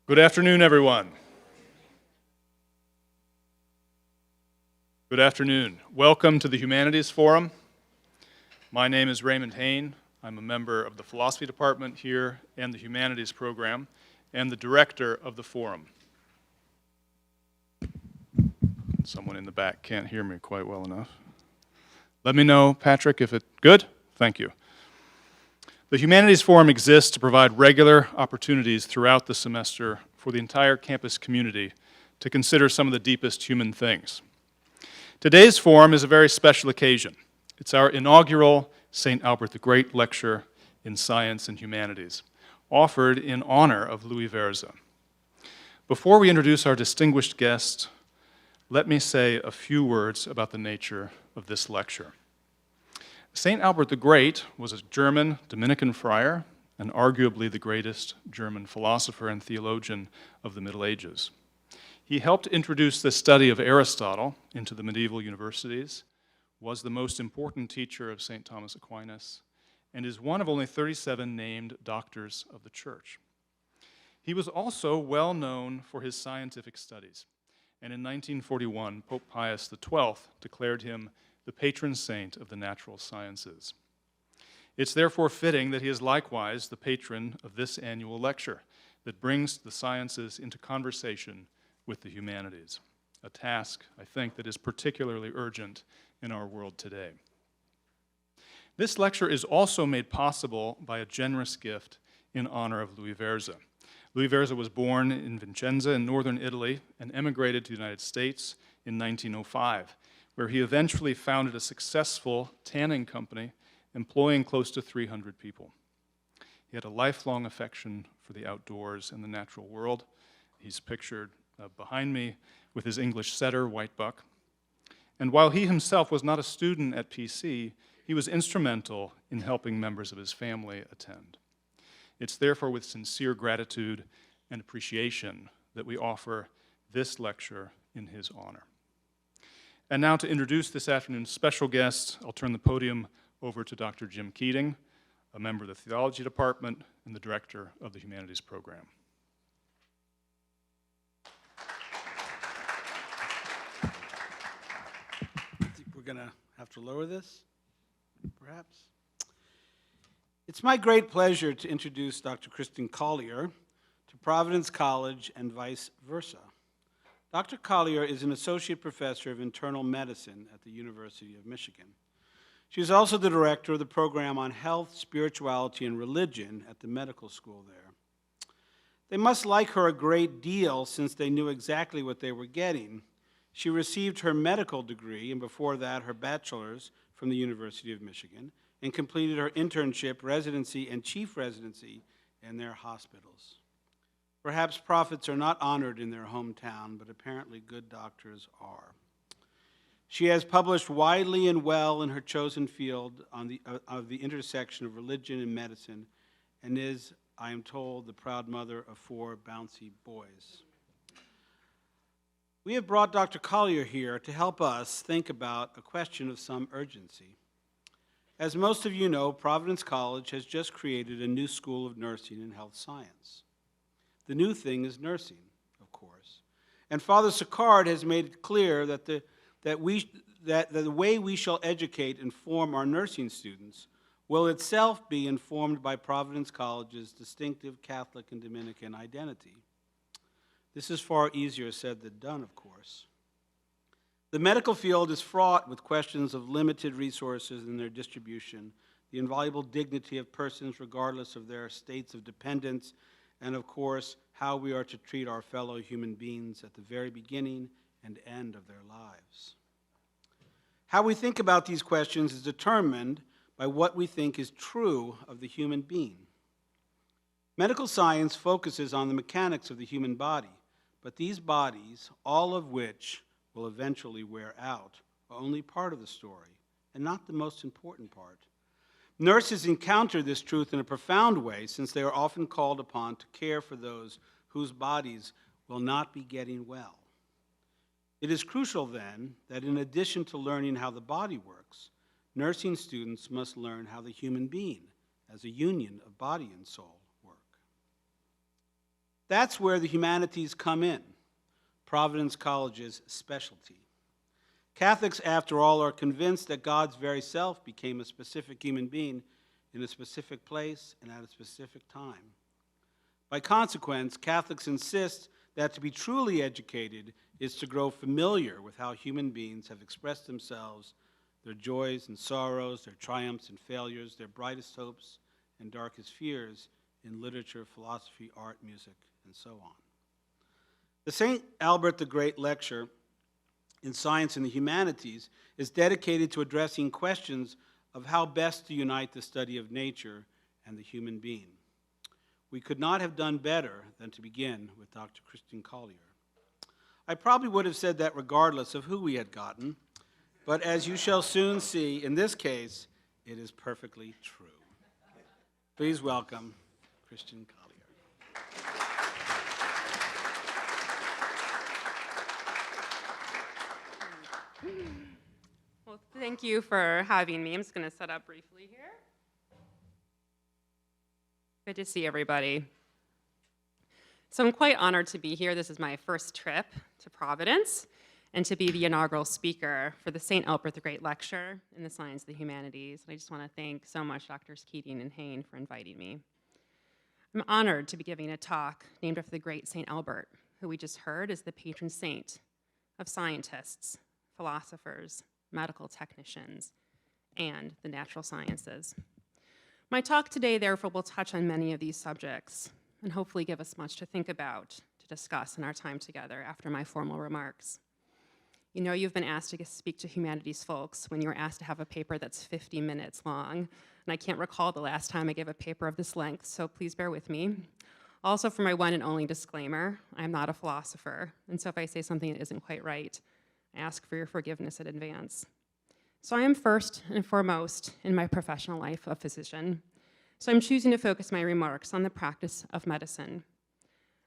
Good afternoon, everyone. Good afternoon. Welcome to the Humanities Forum. My name is Raymond Hain. I'm a member of the Philosophy Department here and the Humanities program, and the director of the forum. Someone in the back can't hear me quite well enough. Let me know, Patrick, if it's good? Thank you. The Humanities Forum exists to provide regular opportunities throughout the semester for the entire campus community to consider some of the deepest human things. Today's forum is a very special occasion. It's our inaugural St. Albert the Great Lecture in Science and Humanities, offered in honor of Louis Verza. Before we introduce our distinguished guest, let me say a few words about the nature of this lecture. St. Albert the Great was a German Dominican friar and arguably the greatest German philosopher and theologian of the Middle Ages. He helped introduce the study of Aristotle into the medieval universities, was the most important teacher of St. Thomas Aquinas, and is one of only 37 named doctors of the Church. He was also well known for his scientific studies, and in 1941, Pope Pius XII declared him the patron saint of the natural sciences. It's therefore fitting that he is likewise the patron of this annual lecture that brings the sciences into conversation with the humanities, a task, I think, that is particularly urgent in our world today. This lecture is also made possible by a generous gift in honor of Louis Verza. Louis Verza was born in Vicenza in northern Italy and emigrated to the United States in 1905, where he eventually founded a successful tanning company employing close to 300 people. He had a lifelong affection for the outdoors and the natural world. He's pictured behind me with his English setter, White Buck. And while he himself was not a student at PC, he was instrumental in helping members of his family attend. It's therefore with sincere gratitude and appreciation that we offer this lecture in his honor. And now to introduce this afternoon's special guest, I'll turn the podium over to Dr. Jim Keating, a member of the Theology Department and the director of the Humanities program. I think we're going to have to lower this, perhaps. It's my great pleasure to introduce Dr. Kristin Collier to Providence College and vice versa. Dr. Collier is an associate professor of internal medicine at the University of Michigan. She is also the director of the program on health, spirituality, and religion at the medical school there. They must like her a great deal since they knew exactly what they were getting. She received her medical degree, and before that her bachelor's from the University of Michigan, and completed her internship, residency, and chief residency in their hospitals. Perhaps prophets are not honored in their hometown, but apparently good doctors are. She has published widely and well in her chosen field of the intersection of religion and medicine, and is, I am told, the proud mother of 4 bouncy boys. We have brought Dr. Collier here to help us think about a question of some urgency. As most of you know, Providence College has just created a new school of nursing and health science. The new thing is nursing, of course. And Father Sicard has made it clear that the way we shall educate and form our nursing students will itself be informed by Providence College's distinctive Catholic and Dominican identity. This is far easier said than done, of course. The medical field is fraught with questions of limited resources and their distribution, the inviolable dignity of persons regardless of their states of dependence, and of course, how we are to treat our fellow human beings at the very beginning and end of their lives. How we think about these questions is determined by what we think is true of the human being. Medical science focuses on the mechanics of the human body, but these bodies, all of which will eventually wear out, are only part of the story, and not the most important part. Nurses encounter this truth in a profound way, since they are often called upon to care for those whose bodies will not be getting well. It is crucial, then, that in addition to learning how the body works, nursing students must learn how the human being, as a union of body and soul, work. That's where the humanities come in, Providence College's specialty. Catholics, after all, are convinced that God's very self became a specific human being in a specific place and at a specific time. By consequence, Catholics insist that to be truly educated is to grow familiar with how human beings have expressed themselves, their joys and sorrows, their triumphs and failures, their brightest hopes and darkest fears in literature, philosophy, art, music, and so on. The St. Albert the Great Lecture in Science and the Humanities is dedicated to addressing questions of how best to unite the study of nature and the human being. We could not have done better than to begin with Dr. Kristin Collier. I probably would have said that regardless of who we had gotten, but as you shall soon see, in this case, it is perfectly true. Please welcome Kristin Collier. Well, thank you for having me. I'm just going to set up briefly here. Good to see everybody. So I'm quite honored to be here. This is my first trip to Providence and to be the inaugural speaker for the St. Albert the Great Lecture in the Science of the Humanities. And I just want to thank so much Drs. Keating and Hain for inviting me. I'm honored to be giving a talk named after the great St. Albert, who we just heard is the patron saint of scientists, philosophers, medical technicians, and the natural sciences. My talk today, therefore, will touch on many of these subjects and hopefully give us much to think about, to discuss in our time together after my formal remarks. You know you've been asked to speak to humanities folks when you were asked to have a paper that's 50 minutes long, and I can't recall the last time I gave a paper of this length, so please bear with me. Also, for my one and only disclaimer, I'm not a philosopher, and so if I say something that isn't quite right, I ask for your forgiveness in advance. So I am first and foremost in my professional life a physician, so I'm choosing to focus my remarks on the practice of medicine.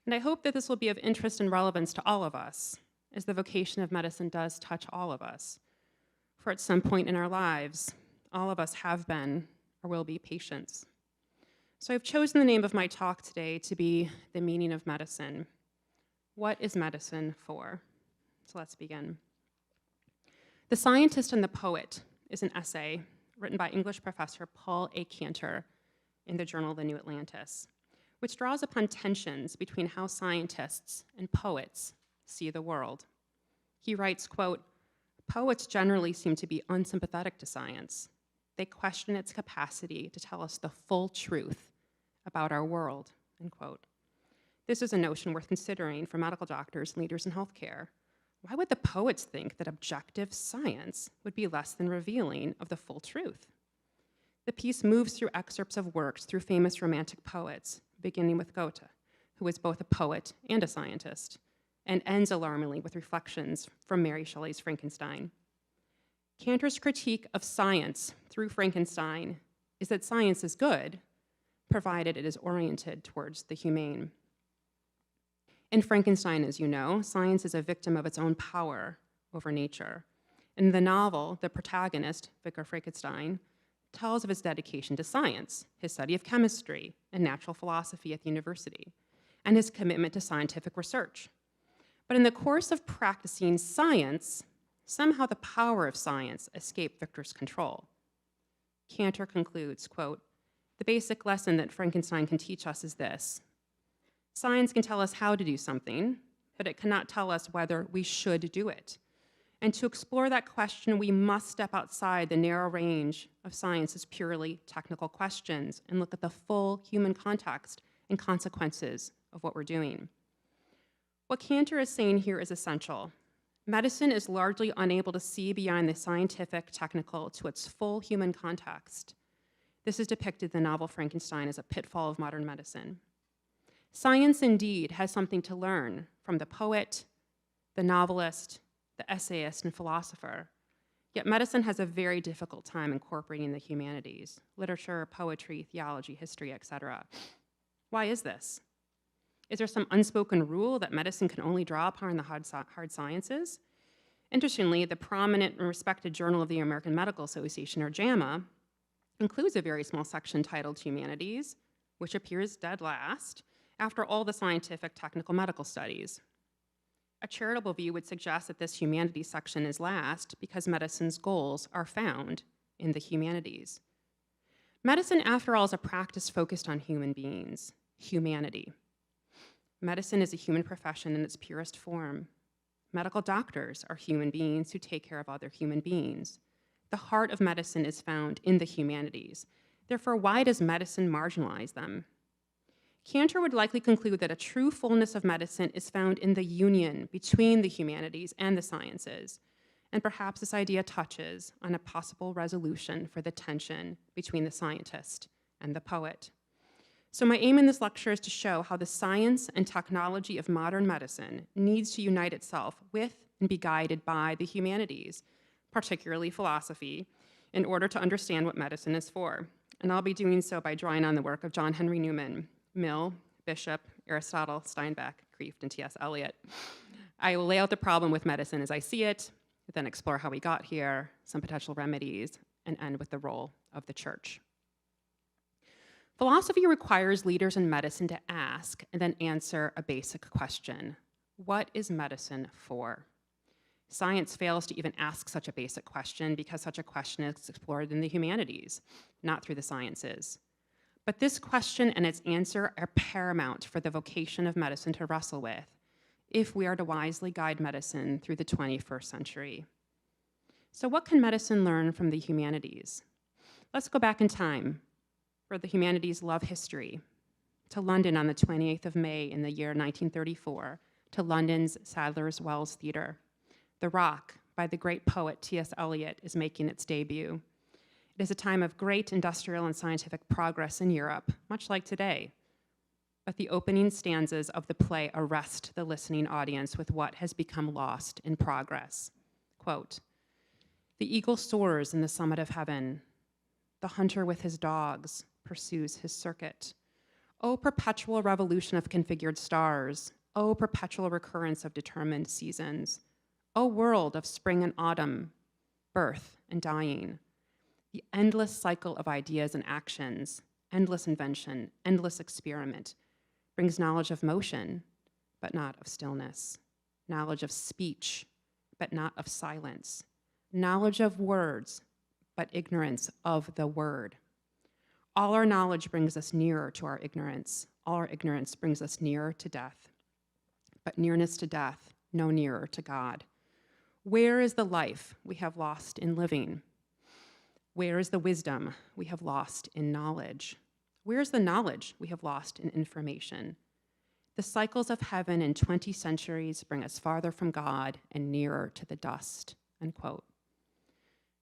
And I hope that this will be of interest and relevance to all of us, as the vocation of medicine does touch all of us. For at some point in our lives, all of us have been or will be patients. So I've chosen the name of my talk today to be The Meaning of Medicine. What is medicine for? So let's begin. The Scientist and the Poet is an essay written by English professor Paul A. Cantor in the Journal of the New Atlantis, which draws upon tensions between how scientists and poets see the world. He writes, quote, "Poets generally seem to be unsympathetic to science. They question its capacity to tell us the full truth about our world," end quote. This is a notion worth considering for medical doctors and leaders in healthcare. Why would the poets think that objective science would be less than revealing of the full truth? The piece moves through excerpts of works through famous romantic poets, beginning with Goethe, who was both a poet and a scientist, and ends alarmingly with reflections from Mary Shelley's Frankenstein. Cantor's critique of science through Frankenstein is that science is good, provided it is oriented towards the humane. In Frankenstein, as you know, science is a victim of its own power over nature. In the novel, the protagonist, Victor Frankenstein, tells of his dedication to science, his study of chemistry and natural philosophy at the university, and his commitment to scientific research. But in the course of practicing science, somehow the power of science escaped Victor's control. Cantor concludes, quote, "The basic lesson that Frankenstein can teach us is this: science can tell us how to do something, but it cannot tell us whether we should do it. And to explore that question, we must step outside the narrow range of science's purely technical questions and look at the full human context and consequences of what we're doing." What Cantor is saying here is essential. Medicine is largely unable to see beyond the scientific, technical to its full human context. This is depicted in the novel Frankenstein as a pitfall of modern medicine. Science indeed has something to learn from the poet, the novelist, the essayist, and philosopher. Yet medicine has a very difficult time incorporating the humanities, literature, poetry, theology, history, etc. Why is this? Is there some unspoken rule that medicine can only draw upon the hard sciences? Interestingly, the prominent and respected Journal of the American Medical Association, or JAMA, includes a very small section titled Humanities, which appears dead last, after all the scientific, technical, medical studies. A charitable view would suggest that this humanities section is last because medicine's goals are found in the humanities. Medicine, after all, is a practice focused on human beings, humanity. Medicine is a human profession in its purest form. Medical doctors are human beings who take care of other human beings. The heart of medicine is found in the humanities. Therefore, why does medicine marginalize them? Cantor would likely conclude that a true fullness of medicine is found in the union between the humanities and the sciences, and perhaps this idea touches on a possible resolution for the tension between the scientist and the poet. So my aim in this lecture is to show how the science and technology of modern medicine needs to unite itself with and be guided by the humanities, particularly philosophy, in order to understand what medicine is for. And I'll be doing so by drawing on the work of John Henry Newman, Mill, Bishop, Aristotle, Steinbeck, Kreeft, and T.S. Eliot. I will lay out the problem with medicine as I see it, then explore how we got here, some potential remedies, and end with the role of the church. Philosophy requires leaders in medicine to ask and then answer a basic question. What is medicine for? Science fails to even ask such a basic question because such a question is explored in the humanities, not through the sciences. But this question and its answer are paramount for the vocation of medicine to wrestle with if we are to wisely guide medicine through the 21st century. So what can medicine learn from the humanities? Let's go back in time, where the humanities love history, to London on the 28th of May in the year 1934, to London's Sadler's Wells Theatre. The Rock, by the great poet T.S. Eliot, is making its debut. It is a time of great industrial and scientific progress in Europe, much like today. But the opening stanzas of the play arrest the listening audience with what has become lost in progress. Quote, "The eagle soars in the summit of heaven. The hunter with his dogs pursues his circuit. O perpetual revolution of configured stars, O perpetual recurrence of determined seasons, O world of spring and autumn, birth and dying, the endless cycle of ideas and actions, endless invention, endless experiment, brings knowledge of motion, but not of stillness, knowledge of speech, but not of silence, knowledge of words, but ignorance of the word. All our knowledge brings us nearer to our ignorance. All our ignorance brings us nearer to death. But nearness to death, no nearer to God. Where is the life we have lost in living? Where is the wisdom we have lost in knowledge? Where is the knowledge we have lost in information? The cycles of heaven in 20 centuries bring us farther from God and nearer to the dust," unquote.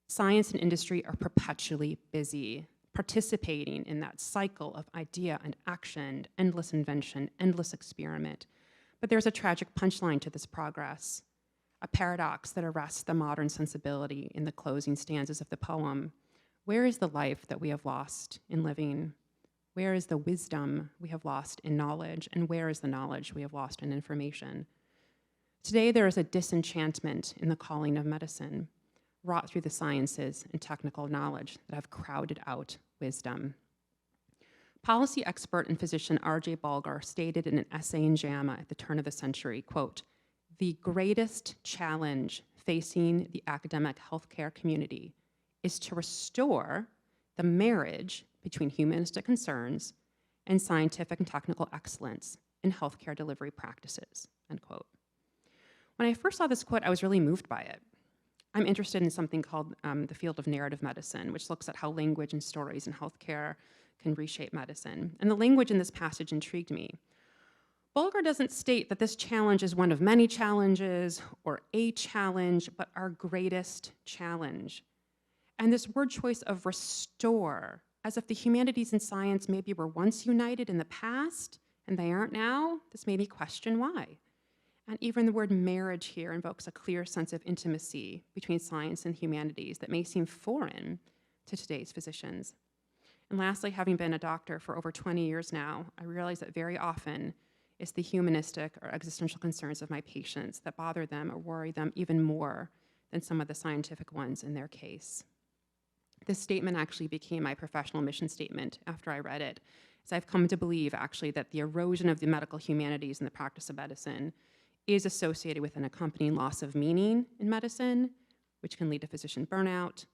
Science and industry are perpetually busy, participating in that cycle of idea and action, endless invention, endless experiment. But there's a tragic punchline to this progress, a paradox that arrests the modern sensibility in the closing stanzas of the poem. Where is the life that we have lost in living? Where is the wisdom we have lost in knowledge? And where is the knowledge we have lost in information? Today, there is a disenchantment in the calling of medicine, wrought through the sciences and technical knowledge that have crowded out wisdom. Policy expert and physician R.J. Bulgar stated in an essay in JAMA at the turn of the century, quote, "The greatest challenge facing the academic healthcare community is to restore the marriage between humanistic concerns and scientific and technical excellence in healthcare delivery practices," end quote. When I first saw this quote, I was really moved by it. I'm interested in something called the field of narrative medicine, which looks at how language and stories in healthcare can reshape medicine. And the language in this passage intrigued me. Bulgar doesn't state that this challenge is one of many challenges or a challenge, but our greatest challenge. And this word choice of restore, as if the humanities and science maybe were once united in the past and they aren't now, this made me question why. And even the word marriage here invokes a clear sense of intimacy between science and humanities that may seem foreign to today's physicians. And lastly, having been a doctor for over 20 years now, I realize that very often it's the humanistic or existential concerns of my patients that bother them or worry them even more than some of the scientific ones in their case. This statement actually became my professional mission statement after I read it, as I've come to believe, actually, that the erosion of the medical humanities in the practice of medicine is associated with an accompanying loss of meaning in medicine, which can lead to physician burnout,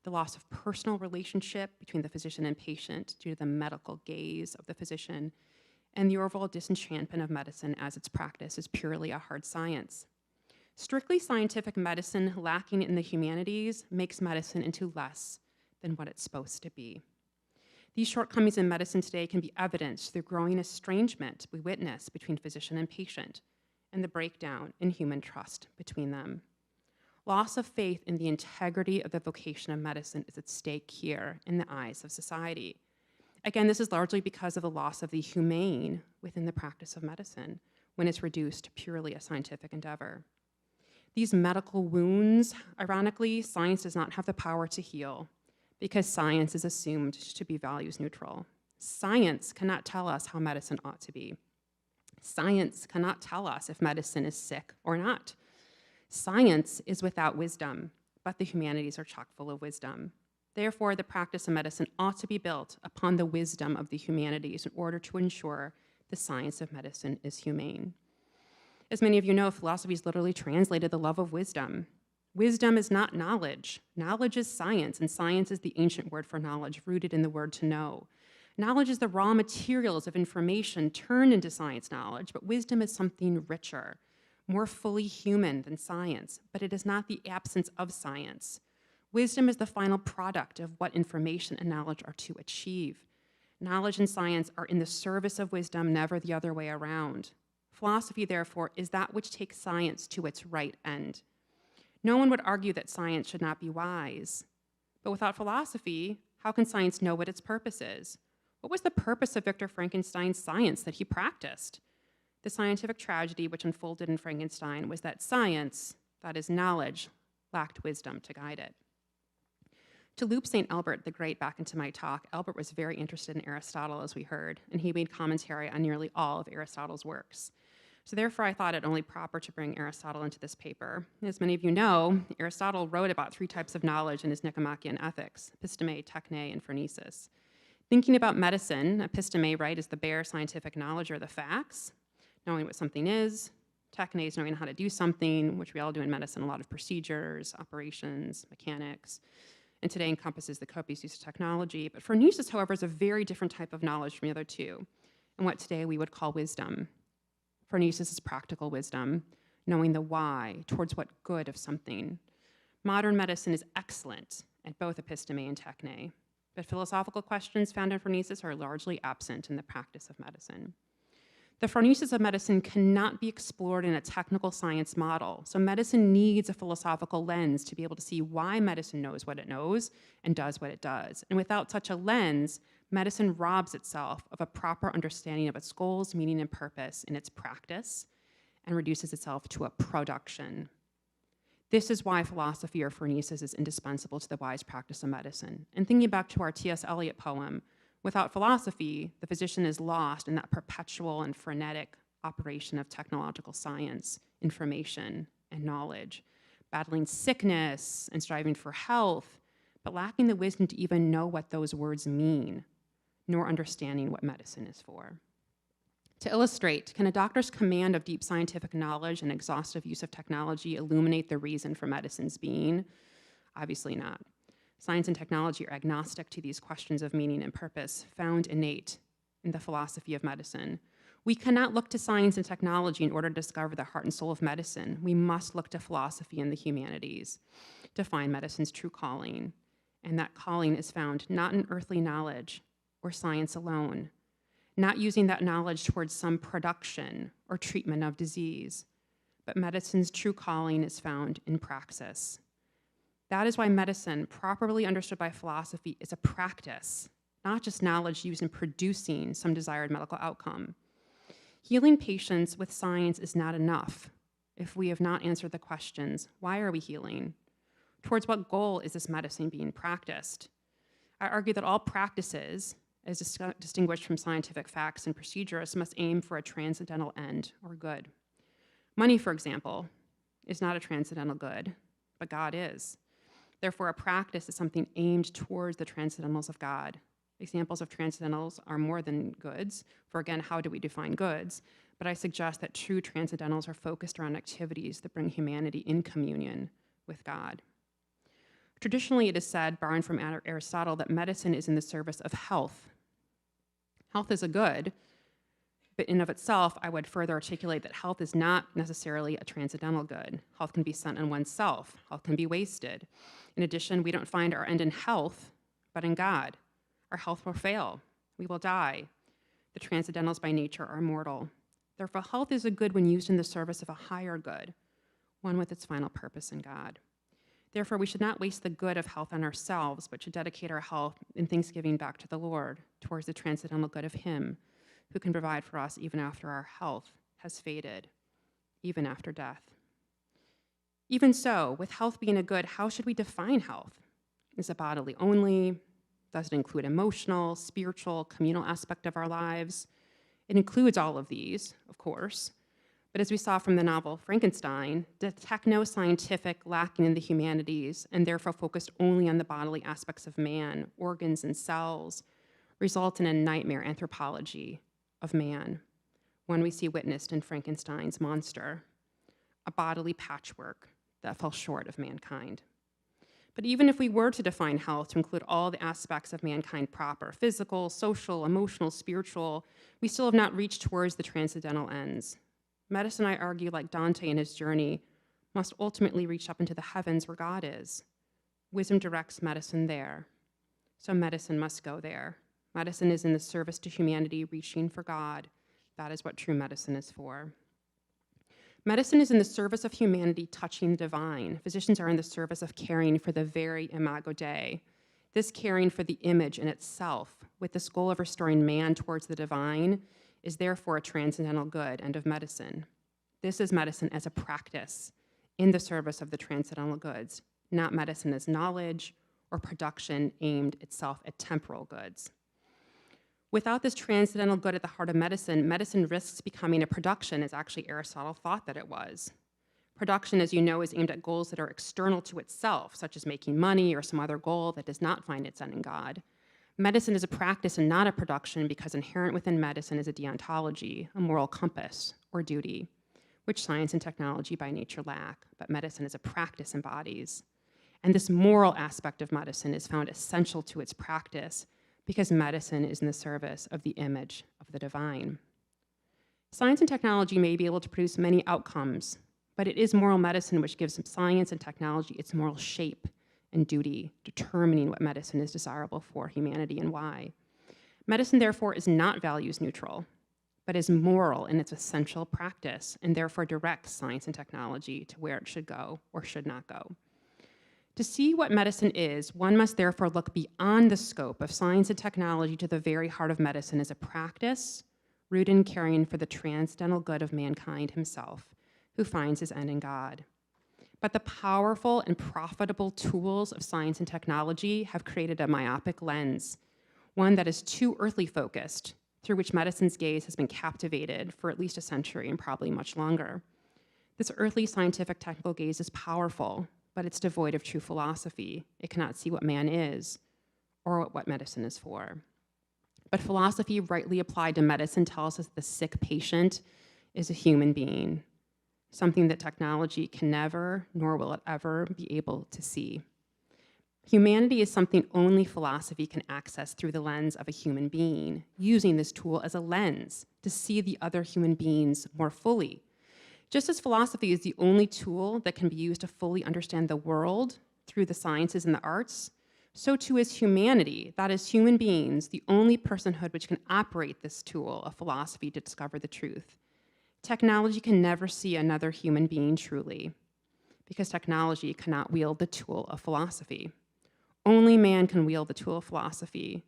the loss of personal relationship between the physician and patient due to the medical gaze of the physician, and the overall disenchantment of medicine as its practice is purely a hard science. Strictly scientific medicine lacking in the humanities makes medicine into less than what it's supposed to be. These shortcomings in medicine today can be evidenced through growing estrangement we witness between physician and patient, and the breakdown in human trust between them. Loss of faith in the integrity of the vocation of medicine is at stake here in the eyes of society. Again, this is largely because of the loss of the humane within the practice of medicine when it's reduced to purely a scientific endeavor. These medical wounds, ironically, science does not have the power to heal because science is assumed to be values neutral. Science cannot tell us how medicine ought to be. Science cannot tell us if medicine is sick or not. Science is without wisdom, but the humanities are chock full of wisdom. Therefore, the practice of medicine ought to be built upon the wisdom of the humanities in order to ensure the science of medicine is humane. As many of you know, philosophy is literally translated the love of wisdom. Wisdom is not knowledge. Knowledge is science, and science is the ancient word for knowledge, rooted in the word to know. Knowledge is the raw materials of information turned into science knowledge, but wisdom is something richer, more fully human than science, but it is not the absence of science. Wisdom is the final product of what information and knowledge are to achieve. Knowledge and science are in the service of wisdom, never the other way around. Philosophy, therefore, is that which takes science to its right end. No one would argue that science should not be wise. But without philosophy, how can science know what its purpose is? What was the purpose of Victor Frankenstein's science that he practiced? The scientific tragedy which unfolded in Frankenstein was that science, that is knowledge, lacked wisdom to guide it. To loop St. Albert the Great back into my talk, Albert was very interested in Aristotle, as we heard, and he made commentary on nearly all of Aristotle's works. So therefore, I thought it only proper to bring Aristotle into this paper. As many of you know, Aristotle wrote about 3 types of knowledge in his Nicomachean Ethics: episteme, techne, and phronesis. Thinking about medicine, episteme, right, is the bare scientific knowledge or the facts, knowing what something is. Techne is knowing how to do something, which we all do in medicine, a lot of procedures, operations, mechanics, and today encompasses the copious use of technology. But phronesis, however, is a very different type of knowledge from the other two, and what today we would call wisdom. Phronesis is practical wisdom, knowing the why, towards what good of something. Modern medicine is excellent at both episteme and techne, but philosophical questions found in phronesis are largely absent in the practice of medicine. The phronesis of medicine cannot be explored in a technical science model, so medicine needs a philosophical lens to be able to see why medicine knows what it knows and does what it does. And without such a lens, medicine robs itself of a proper understanding of its goals, meaning, and purpose in its practice, and reduces itself to a production. This is why philosophy or phronesis is indispensable to the wise practice of medicine. And thinking back to our T.S. Eliot poem, without philosophy, the physician is lost in that perpetual and frenetic operation of technological science, information, and knowledge, battling sickness and striving for health, but lacking the wisdom to even know what those words mean, nor understanding what medicine is for. To illustrate, can a doctor's command of deep scientific knowledge and exhaustive use of technology illuminate the reason for medicine's being? Obviously not. Science and technology are agnostic to these questions of meaning and purpose found innate in the philosophy of medicine. We cannot look to science and technology in order to discover the heart and soul of medicine. We must look to philosophy and the humanities to find medicine's true calling. And that calling is found not in earthly knowledge or science alone, not using that knowledge towards some production or treatment of disease, but medicine's true calling is found in praxis. That is why medicine, properly understood by philosophy, is a practice, not just knowledge used in producing some desired medical outcome. Healing patients with science is not enough if we have not answered the questions, why are we healing? Towards what goal is this medicine being practiced? I argue that all practices, as distinguished from scientific facts and procedures, must aim for a transcendental end or good. Money, for example, is not a transcendental good, but God is. Therefore, a practice is something aimed towards the transcendentals of God, Examples of transcendentals are more than goods, for again, how do we define goods? But I suggest that true transcendentals are focused around activities that bring humanity in communion with God. Traditionally, it is said, borrowing from Aristotle, that medicine is in the service of health. Health is a good, but in of itself, I would further articulate that health is not necessarily a transcendental good. Health can be spent on oneself. Health can be wasted. In addition, we don't find our end in health, but in God. Our health will fail. We will die. The transcendentals by nature are immortal. Therefore, health is a good when used in the service of a higher good, one with its final purpose in God. Therefore, we should not waste the good of health on ourselves, but should dedicate our health in thanksgiving back to the Lord, towards the transcendental good of Him, who can provide for us even after our health has faded, even after death. Even so, with health being a good, how should we define health? Is it bodily only? Does it include emotional, spiritual, communal aspect of our lives? It includes all of these, of course. But as we saw from the novel Frankenstein, the techno-scientific lacking in the humanities and therefore focused only on the bodily aspects of man, organs and cells, result in a nightmare anthropology of man, one we see witnessed in Frankenstein's monster, a bodily patchwork that fell short of mankind. But even if we were to define health to include all the aspects of mankind proper, physical, social, emotional, spiritual, we still have not reached towards the transcendental ends. Medicine, I argue, like Dante in his journey, must ultimately reach up into the heavens where God is. Wisdom directs medicine there, so medicine must go there. Medicine is in the service to humanity, reaching for God. That is what true medicine is for. Medicine is in the service of humanity, touching the divine. Physicians are in the service of caring for the very imago Dei. This caring for the image in itself, with this goal of restoring man towards the divine, is therefore a transcendental good and of medicine. This is medicine as a practice in the service of the transcendental goods, not medicine as knowledge or production aimed itself at temporal goods. Without this transcendental good at the heart of medicine, medicine risks becoming a production, as actually Aristotle thought that it was. Production, as you know, is aimed at goals that are external to itself, such as making money or some other goal that does not find its end in God. Medicine is a practice and not a production because inherent within medicine is a deontology, a moral compass, or duty, which science and technology by nature lack, but medicine as a practice embodies. And this moral aspect of medicine is found essential to its practice because medicine is in the service of the image of the divine. Science and technology may be able to produce many outcomes, but it is moral medicine which gives science and technology its moral shape and duty, determining what medicine is desirable for humanity and why. Medicine, therefore, is not values neutral, but is moral in its essential practice, and therefore directs science and technology to where it should go or should not go. To see what medicine is, one must therefore look beyond the scope of science and technology to the very heart of medicine as a practice, rooted in caring for the transcendental good of mankind himself, who finds his end in God. But the powerful and profitable tools of science and technology have created a myopic lens, one that is too earthly focused, through which medicine's gaze has been captivated for at least a century and probably much longer. This earthly scientific technical gaze is powerful, but it's devoid of true philosophy. It cannot see what man is or what medicine is for. But philosophy, rightly applied to medicine, tells us that the sick patient is a human being, something that technology can never, nor will it ever, be able to see. Humanity is something only philosophy can access through the lens of a human being, using this tool as a lens to see the other human beings more fully. Just as philosophy is the only tool that can be used to fully understand the world through the sciences and the arts, so too is humanity, that is human beings, the only personhood which can operate this tool of philosophy to discover the truth. Technology can never see another human being truly, because technology cannot wield the tool of philosophy. Only man can wield the tool of philosophy.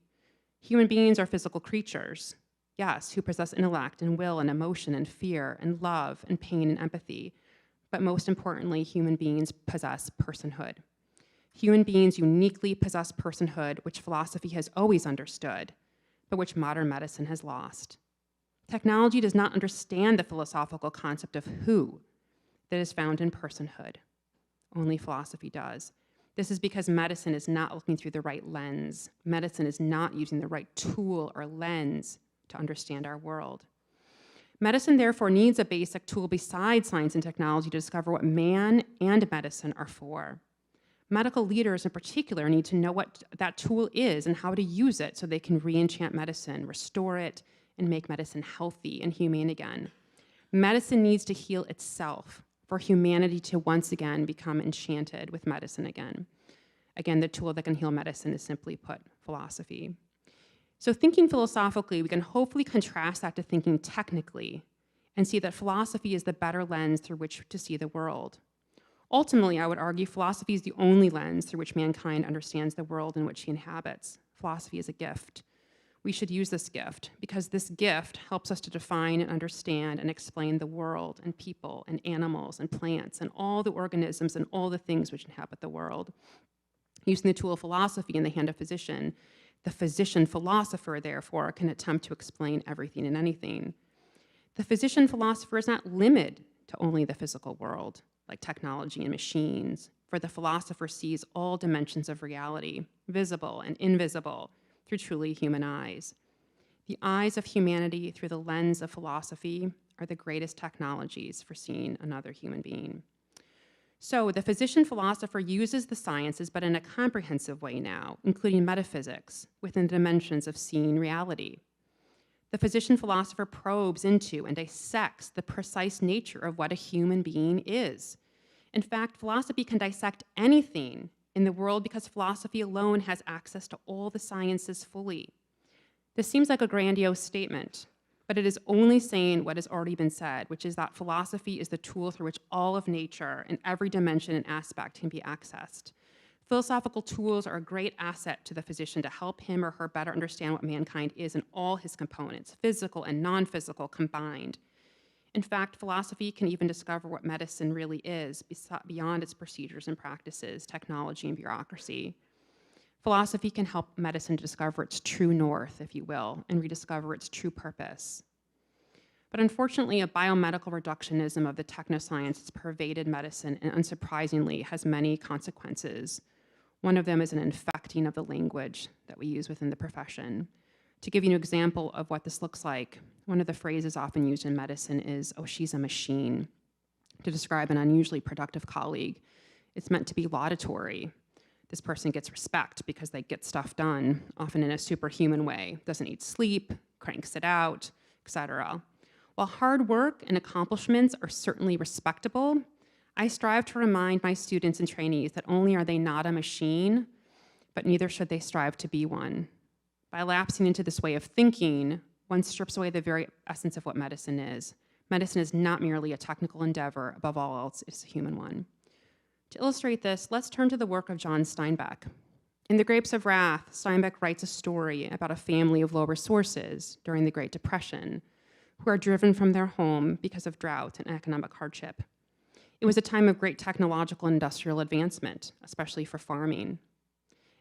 Human beings are physical creatures, yes, who possess intellect and will and emotion and fear and love and pain and empathy. But most importantly, human beings possess personhood. Human beings uniquely possess personhood, which philosophy has always understood, but which modern medicine has lost. Technology does not understand the philosophical concept of who that is found in personhood. Only philosophy does. This is because medicine is not looking through the right lens. Medicine is not using the right tool or lens to understand our world. Medicine, therefore, needs a basic tool besides science and technology to discover what man and medicine are for. Medical leaders in particular need to know what that tool is and how to use it so they can re-enchant medicine, restore it, and make medicine healthy and humane again. Medicine needs to heal itself for humanity to once again become enchanted with medicine again. Again, the tool that can heal medicine is, simply put, philosophy. So thinking philosophically, we can hopefully contrast that to thinking technically and see that philosophy is the better lens through which to see the world. Ultimately, I would argue philosophy is the only lens through which mankind understands the world in which he inhabits. Philosophy is a gift. We should use this gift because this gift helps us to define and understand and explain the world and people and animals and plants and all the organisms and all the things which inhabit the world. Using the tool of philosophy in the hand of physician, the physician-philosopher, therefore, can attempt to explain everything and anything. The physician-philosopher is not limited to only the physical world, like technology and machines, for the philosopher sees all dimensions of reality, visible and invisible, through truly human eyes. The eyes of humanity through the lens of philosophy are the greatest technologies for seeing another human being. So the physician-philosopher uses the sciences, but in a comprehensive way now, including metaphysics, within the dimensions of seeing reality. The physician-philosopher probes into and dissects the precise nature of what a human being is. In fact, philosophy can dissect anything in the world because philosophy alone has access to all the sciences fully. This seems like a grandiose statement, but it is only saying what has already been said, which is that philosophy is the tool through which all of nature in every dimension and aspect can be accessed. Philosophical tools are a great asset to the physician to help him or her better understand what mankind is in all his components, physical and non-physical combined. In fact, philosophy can even discover what medicine really is beyond its procedures and practices, technology and bureaucracy. Philosophy can help medicine to discover its true north, if you will, and rediscover its true purpose. But unfortunately, a biomedical reductionism of the technoscience has pervaded medicine and unsurprisingly has many consequences. One of them is an infecting of the language that we use within the profession. To give you an example of what this looks like, one of the phrases often used in medicine is, "oh, she's a machine," to describe an unusually productive colleague. It's meant to be laudatory. This person gets respect because they get stuff done, often in a superhuman way, doesn't eat sleep, cranks it out, etc. While hard work and accomplishments are certainly respectable, I strive to remind my students and trainees that only are they not a machine, but neither should they strive to be one. By lapsing into this way of thinking, one strips away the very essence of what medicine is. Medicine is not merely a technical endeavor, above all else, it's a human one. To illustrate this, let's turn to the work of John Steinbeck. In The Grapes of Wrath, Steinbeck writes a story about a family of low resources during the Great Depression who are driven from their home because of drought and economic hardship. It was a time of great technological and industrial advancement, especially for farming.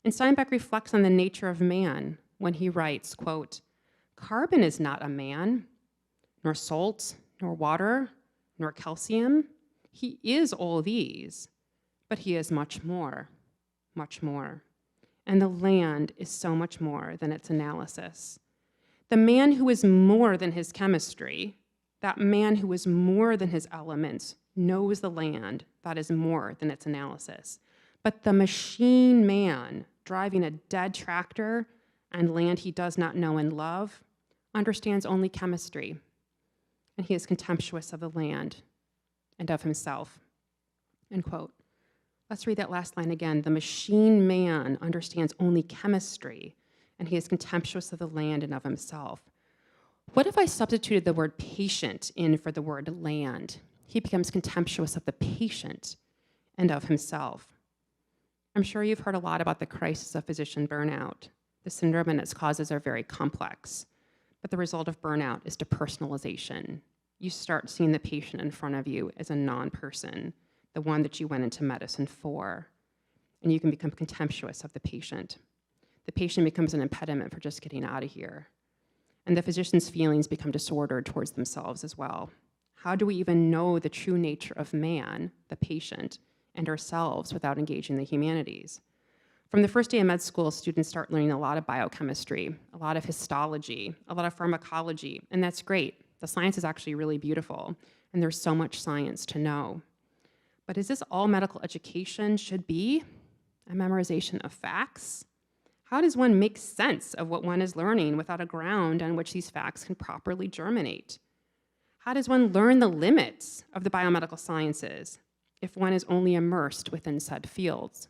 And Steinbeck reflects on the nature of man when he writes, quote, "Carbon is not a man, nor salt, nor water, nor calcium. He is all these, but he is much more, much more. And the land is so much more than its analysis. The man who is more than his chemistry, that man who is more than his elements, knows the land that is more than its analysis. But the machine man driving a dead tractor and land he does not know and love understands only chemistry, and he is contemptuous of the land and of himself." End quote. Let's read that last line again. The machine man understands only chemistry, and he is contemptuous of the land and of himself. What if I substituted the word patient in for the word land? He becomes contemptuous of the patient and of himself. I'm sure you've heard a lot about the crisis of physician burnout. The syndrome and its causes are very complex, but the result of burnout is depersonalization. You start seeing the patient in front of you as a non-person, the one that you went into medicine for, and you can become contemptuous of the patient. The patient becomes an impediment for just getting out of here. And the physician's feelings become disordered towards themselves as well. How do we even know the true nature of man, the patient, and ourselves without engaging the humanities. From the first day of med school, students start learning a lot of biochemistry, a lot of histology, a lot of pharmacology, and that's great. The science is actually really beautiful, and there's so much science to know. But is this all medical education should be? A memorization of facts? How does one make sense of what one is learning without a ground on which these facts can properly germinate? How does one learn the limits of the biomedical sciences if one is only immersed within said fields?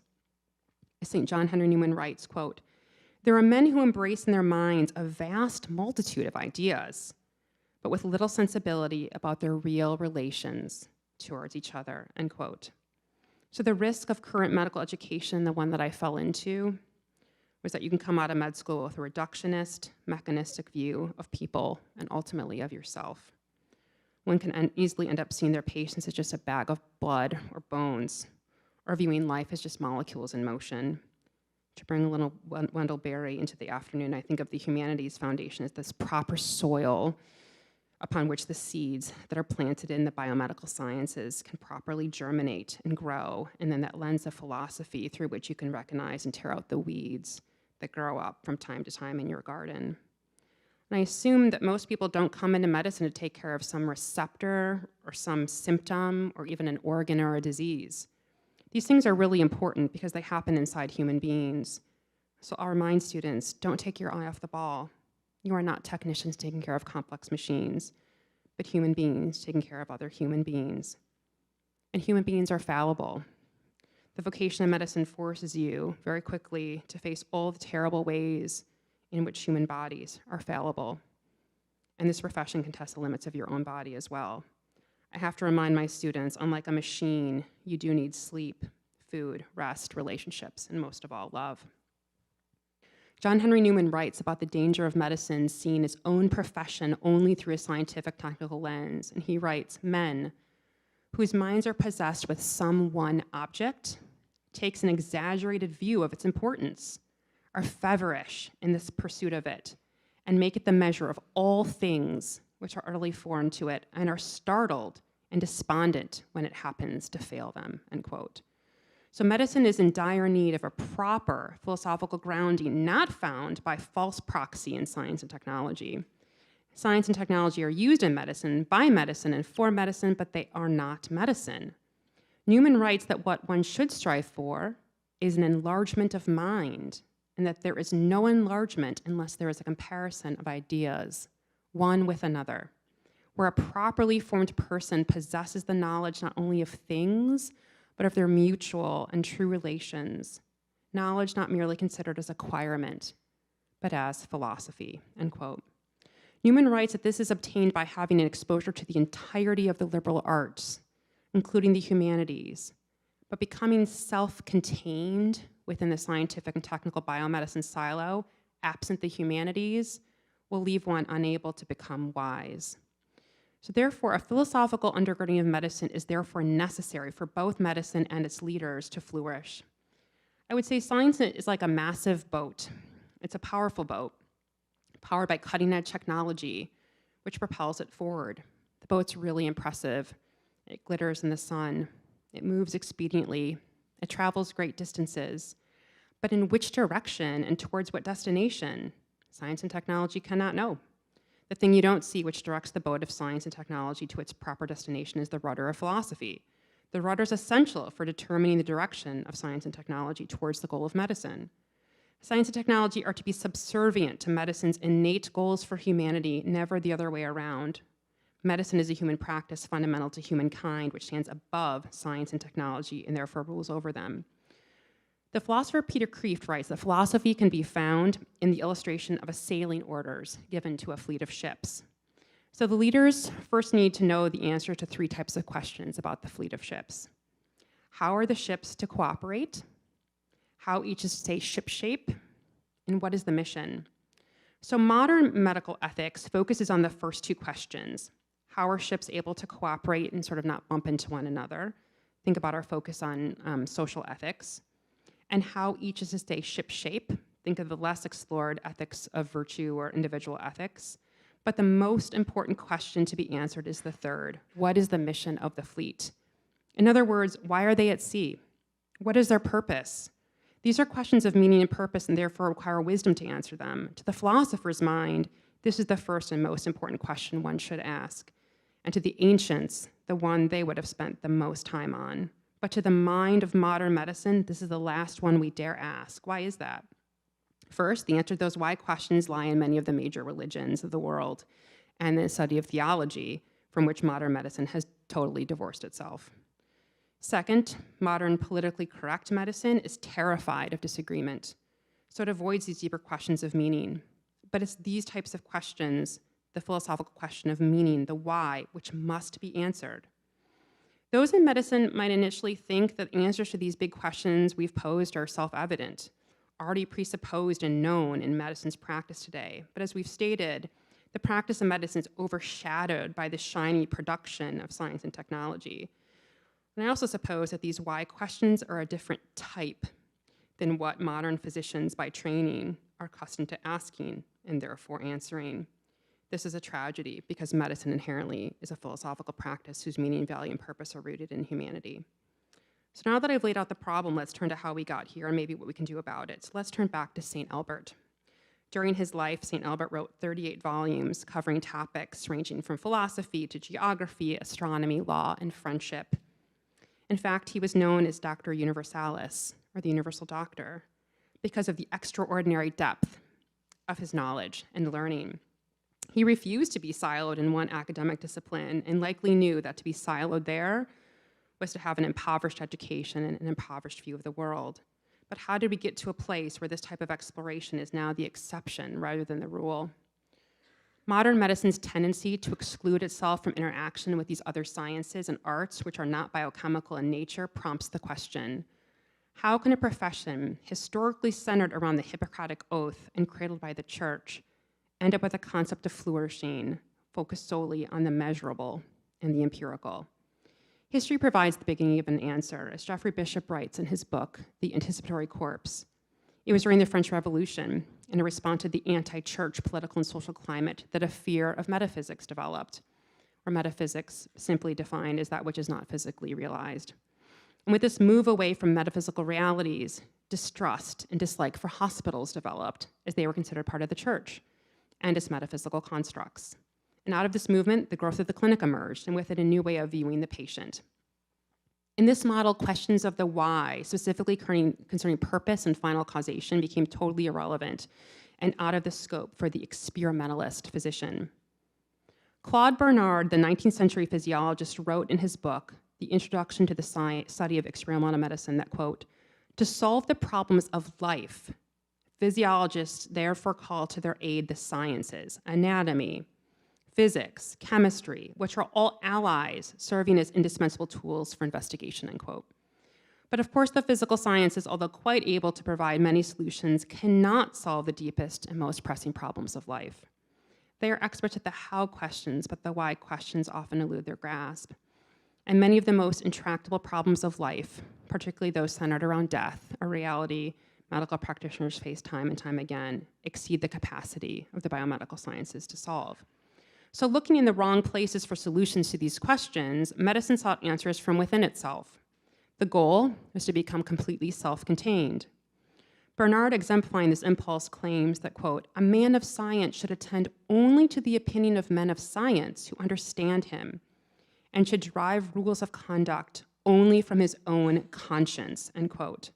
As St. John Henry Newman writes, quote, "There are men who embrace in their minds a vast multitude of ideas, but with little sensibility about their real relations towards each other," end quote. So the risk of current medical education, the one that I fell into, was that you can come out of med school with a reductionist, mechanistic view of people and ultimately of yourself. One can easily end up seeing their patients as just a bag of blood or bones, or viewing life as just molecules in motion. To bring a little Wendell Berry into the afternoon, I think of the Humanities Foundation as this proper soil upon which the seeds that are planted in the biomedical sciences can properly germinate and grow, and then that lens of philosophy through which you can recognize and tear out the weeds that grow up from time to time in your garden. And I assume that most people don't come into medicine to take care of some receptor or some symptom or even an organ or a disease. These things are really important because they happen inside human beings. So I'll remind students, don't take your eye off the ball. You are not technicians taking care of complex machines, but human beings taking care of other human beings. And human beings are fallible. The vocation of medicine forces you very quickly to face all the terrible ways in which human bodies are fallible. And this profession can test the limits of your own body as well. I have to remind my students, unlike a machine, you do need sleep, food, rest, relationships, and most of all, love. John Henry Newman writes about the danger of medicine seeing its own profession only through a scientific technical lens. And he writes, "Men whose minds are possessed with some one object takes an exaggerated view of its importance, are feverish in this pursuit of it, and make it the measure of all things which are utterly foreign to it, and are startled and despondent when it happens to fail them," end quote. So medicine is in dire need of a proper philosophical grounding, not found by false proxy in science and technology. Science and technology are used in medicine, by medicine, and for medicine, but they are not medicine. Newman writes that what one should strive for is an enlargement of mind, and that there is no enlargement unless there is a comparison of ideas, one with another, where a properly formed person possesses the knowledge not only of things, but of their mutual and true relations, knowledge not merely considered as acquirement, but as philosophy, end quote. Newman writes that this is obtained by having an exposure to the entirety of the liberal arts, including the humanities, but becoming self-contained within the scientific and technical biomedicine silo, absent the humanities, will leave one unable to become wise. So therefore, a philosophical undergirding of medicine is therefore necessary for both medicine and its leaders to flourish. I would say science is like a massive boat. It's a powerful boat, powered by cutting-edge technology, which propels it forward. The boat's really impressive. It glitters in the sun. It moves expediently. It travels great distances. But in which direction and towards what destination? Science and technology cannot know. The thing you don't see which directs the boat of science and technology to its proper destination is the rudder of philosophy. The rudder is essential for determining the direction of science and technology towards the goal of medicine. Science and technology are to be subservient to medicine's innate goals for humanity, never the other way around. Medicine is a human practice fundamental to humankind, which stands above science and technology and therefore rules over them. The philosopher Peter Kreeft writes that philosophy can be found in the illustration of a sailing orders given to a fleet of ships. So the leaders first need to know the answer to 3 types of questions about the fleet of ships. How are the ships to cooperate? How each is to stay shipshape? And what is the mission? So modern medical ethics focuses on the first 2 questions. How are ships able to cooperate and sort of not bump into one another? Think about our focus on social ethics. And how each is to stay shipshape. Think of the less explored ethics of virtue or individual ethics. But the most important question to be answered is the third. What is the mission of the fleet? In other words, why are they at sea? What is their purpose? These are questions of meaning and purpose and therefore require wisdom to answer them. To the philosopher's mind, this is the first and most important question one should ask. And to the ancients, the one they would have spent the most time on. But to the mind of modern medicine, this is the last one we dare ask. Why is that? First, the answer to those why questions lie in many of the major religions of the world and the study of theology, from which modern medicine has totally divorced itself. Second, modern politically correct medicine is terrified of disagreement, so it avoids these deeper questions of meaning. But it's these types of questions, the philosophical question of meaning, the why, which must be answered. Those in medicine might initially think that answers to these big questions we've posed are self-evident, already presupposed and known in medicine's practice today. But as we've stated, the practice of medicine is overshadowed by the shiny production of science and technology. And I also suppose that these why questions are a different type than what modern physicians by training are accustomed to asking and therefore answering. This is a tragedy because medicine inherently is a philosophical practice whose meaning, value, and purpose are rooted in humanity. So now that I've laid out the problem, let's turn to how we got here and maybe what we can do about it. So let's turn back to St. Albert. During his life, St. Albert wrote 38 volumes covering topics ranging from philosophy to geography, astronomy, law, and friendship. In fact, he was known as Doctor Universalis, or the Universal Doctor, because of the extraordinary depth of his knowledge and learning. He refused to be siloed in one academic discipline and likely knew that to be siloed there was to have an impoverished education and an impoverished view of the world. But how did we get to a place where this type of exploration is now the exception rather than the rule? Modern medicine's tendency to exclude itself from interaction with these other sciences and arts, which are not biochemical in nature, prompts the question, how can a profession historically centered around the Hippocratic Oath and cradled by the Church end up with a concept of flourishing, focused solely on the measurable and the empirical? History provides the beginning of an answer, as Jeffrey Bishop writes in his book, The Anticipatory Corpse. It was during the French Revolution, in a response to the anti-church political and social climate, that a fear of metaphysics developed, or metaphysics simply defined as that which is not physically realized. And with this move away from metaphysical realities, distrust and dislike for hospitals developed, as they were considered part of the church and its metaphysical constructs. And out of this movement, the growth of the clinic emerged, and with it, a new way of viewing the patient. In this model, questions of the why, specifically concerning purpose and final causation, became totally irrelevant and out of the scope for the experimentalist physician. Claude Bernard, the 19th century physiologist, wrote in his book, The Introduction to the Study of Experimental Medicine, that, quote, to solve the problems of life, physiologists therefore call to their aid the sciences, anatomy, physics, chemistry, which are all allies serving as indispensable tools for investigation, end quote. But of course, the physical sciences, although quite able to provide many solutions, cannot solve the deepest and most pressing problems of life. They are experts at the how questions, but the why questions often elude their grasp. And many of the most intractable problems of life, particularly those centered around death, a reality medical practitioners face time and time again, exceed the capacity of the biomedical sciences to solve. So looking in the wrong places for solutions to these questions, medicine sought answers from within itself. The goal was to become completely self-contained. Bernard, exemplifying this impulse, claims that, quote, a man of science should attend only to the opinion of men of science who understand him and should derive rules of conduct only from his own conscience, end quote.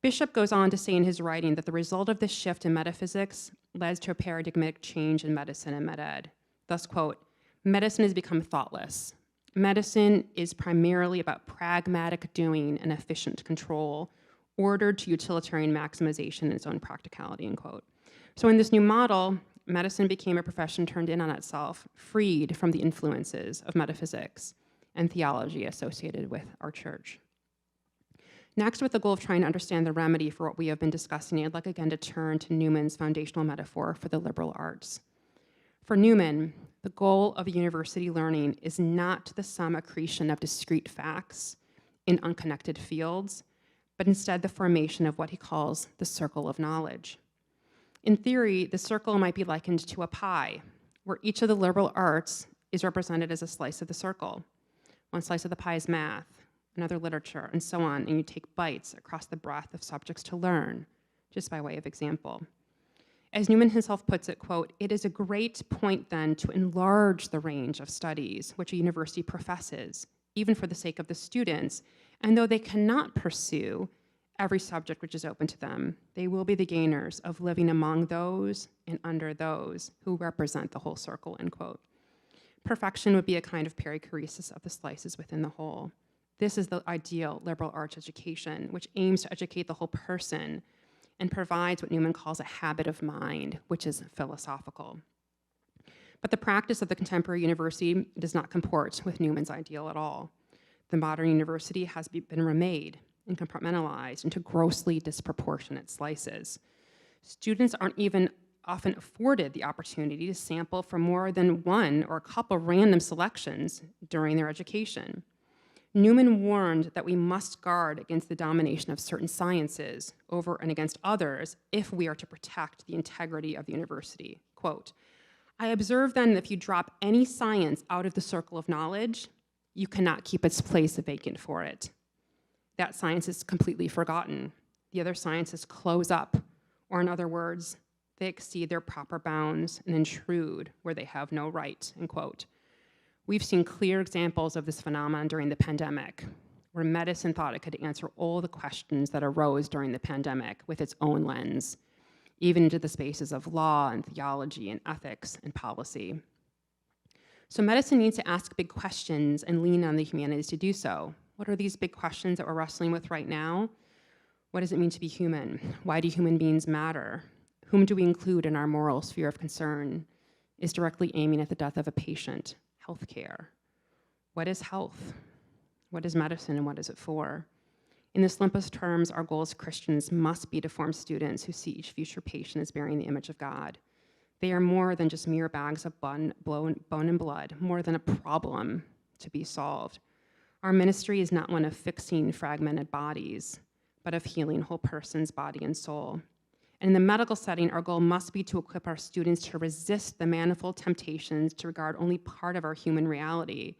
Bishop goes on to say in his writing that the result of this shift in metaphysics led to a paradigmatic change in medicine and med-ed. Thus, quote, medicine has become thoughtless. Medicine is primarily about pragmatic doing and efficient control, ordered to utilitarian maximization in its own practicality, end quote. So in this new model, medicine became a profession turned in on itself, freed from the influences of metaphysics and theology associated with our church. Next, with the goal of trying to understand the remedy for what we have been discussing, I'd like again to turn to Newman's foundational metaphor for the liberal arts. For Newman, the goal of university learning is not the sum accretion of discrete facts in unconnected fields, but instead the formation of what he calls the circle of knowledge. In theory, the circle might be likened to a pie, where each of the liberal arts is represented as a slice of the circle. One slice of the pie is math, another literature, and so on, and you take bites across the breadth of subjects to learn, just by way of example. As Newman himself puts it, quote, "It is a great point then to enlarge the range of studies which a university professes, even for the sake of the students, and though they cannot pursue every subject which is open to them, they will be the gainers of living among those and under those who represent the whole circle," end quote. Perfection would be a kind of perichoresis of the slices within the whole. This is the ideal liberal arts education, which aims to educate the whole person and provides what Newman calls a habit of mind, which is philosophical. But the practice of the contemporary university does not comport with Newman's ideal at all. The modern university has been remade and compartmentalized into grossly disproportionate slices. Students aren't even often afforded the opportunity to sample from more than one or a couple random selections during their education. Newman warned that we must guard against the domination of certain sciences over and against others if we are to protect the integrity of the university. Quote, "I observe then that if you drop any science out of the circle of knowledge, you cannot keep its place vacant for it. That science is completely forgotten. The other sciences close up, or in other words, they exceed their proper bounds and intrude where they have no right," end quote. We've seen clear examples of this phenomenon during the pandemic, where medicine thought it could answer all the questions that arose during the pandemic with its own lens, even into the spaces of law and theology and ethics and policy. So medicine needs to ask big questions and lean on the humanities to do so. What are these big questions that we're wrestling with right now? What does it mean to be human? Why do human beings matter? Whom do we include in our moral sphere of concern? Is directly aiming at the death of a patient. Healthcare. What is health? What is medicine and what is it for? In the simplest terms, our goal as Christians must be to form students who see each future patient as bearing the image of God. They are more than just mere bags of bone and blood, more than a problem to be solved. Our ministry is not one of fixing fragmented bodies, but of healing whole persons, body and soul. And in the medical setting, our goal must be to equip our students to resist the manifold temptations to regard only part of our human reality.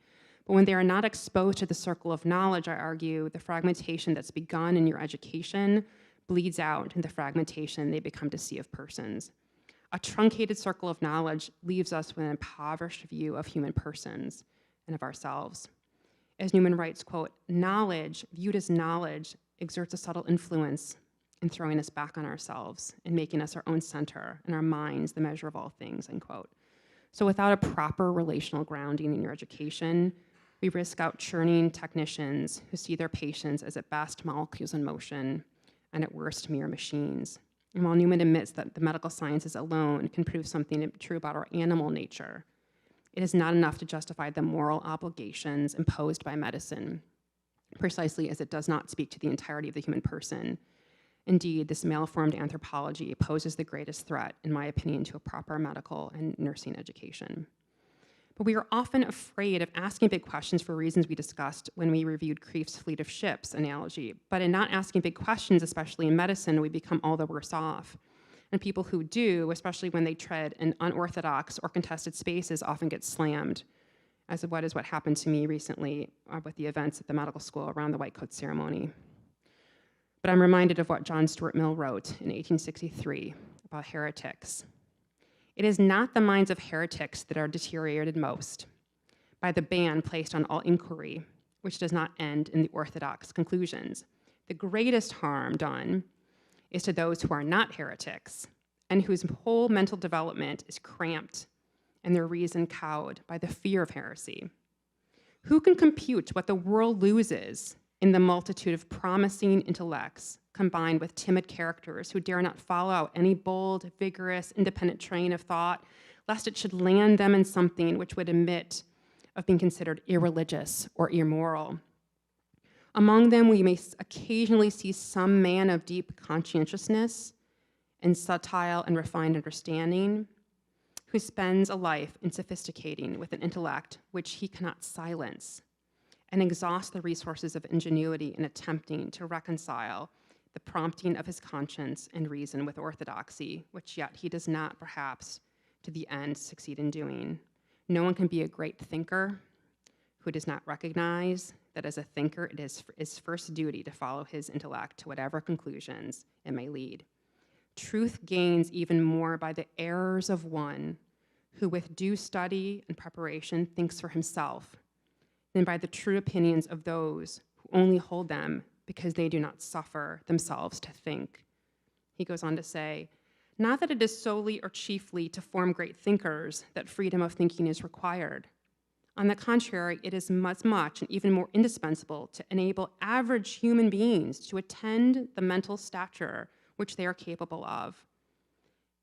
But when they are not exposed to the circle of knowledge, I argue, the fragmentation that's begun in your education bleeds out into the fragmentation they become to see of persons. A truncated circle of knowledge leaves us with an impoverished view of human persons and of ourselves. As Newman writes, quote, "Knowledge, viewed as knowledge, exerts a subtle influence in throwing us back on ourselves and making us our own center and our minds the measure of all things," end quote. So without a proper relational grounding in your education, we risk out churning technicians who see their patients as at best molecules in motion and at worst mere machines. And while Newman admits that the medical sciences alone can prove something true about our animal nature, it is not enough to justify the moral obligations imposed by medicine, precisely as it does not speak to the entirety of the human person. Indeed, this malformed anthropology poses the greatest threat, in my opinion, to a proper medical and nursing education. But we are often afraid of asking big questions for reasons we discussed when we reviewed Kreef's fleet of ships analogy. But in not asking big questions, especially in medicine, we become all the worse off. And people who do, especially when they tread in unorthodox or contested spaces, often get slammed, as what happened to me recently with the events at the medical school around the white coat ceremony. But I'm reminded of what John Stuart Mill wrote in 1863 about heretics. "It is not the minds of heretics that are deteriorated most by the ban placed on all inquiry, which does not end in the orthodox conclusions. The greatest harm done is to those who are not heretics and whose whole mental development is cramped and their reason cowed by the fear of heresy. Who can compute what the world loses in the multitude of promising intellects combined with timid characters who dare not follow out any bold, vigorous, independent train of thought, lest it should land them in something which would admit of being considered irreligious or immoral? Among them, we may occasionally see some man of deep conscientiousness and subtle and refined understanding, who spends a life in sophisticating with an intellect which he cannot silence, and exhaust the resources of ingenuity in attempting to reconcile the prompting of his conscience and reason with orthodoxy, which yet he does not, perhaps, to the end succeed in doing. No one can be a great thinker who does not recognize that as a thinker it is his first duty to follow his intellect to whatever conclusions it may lead. Truth gains even more by the errors of one who with due study and preparation thinks for himself than by the true opinions of those who only hold them because they do not suffer themselves to think. He goes on to say, not that it is solely or chiefly to form great thinkers that freedom of thinking is required. On the contrary, it is much and even more indispensable to enable average human beings to attain the mental stature which they are capable of.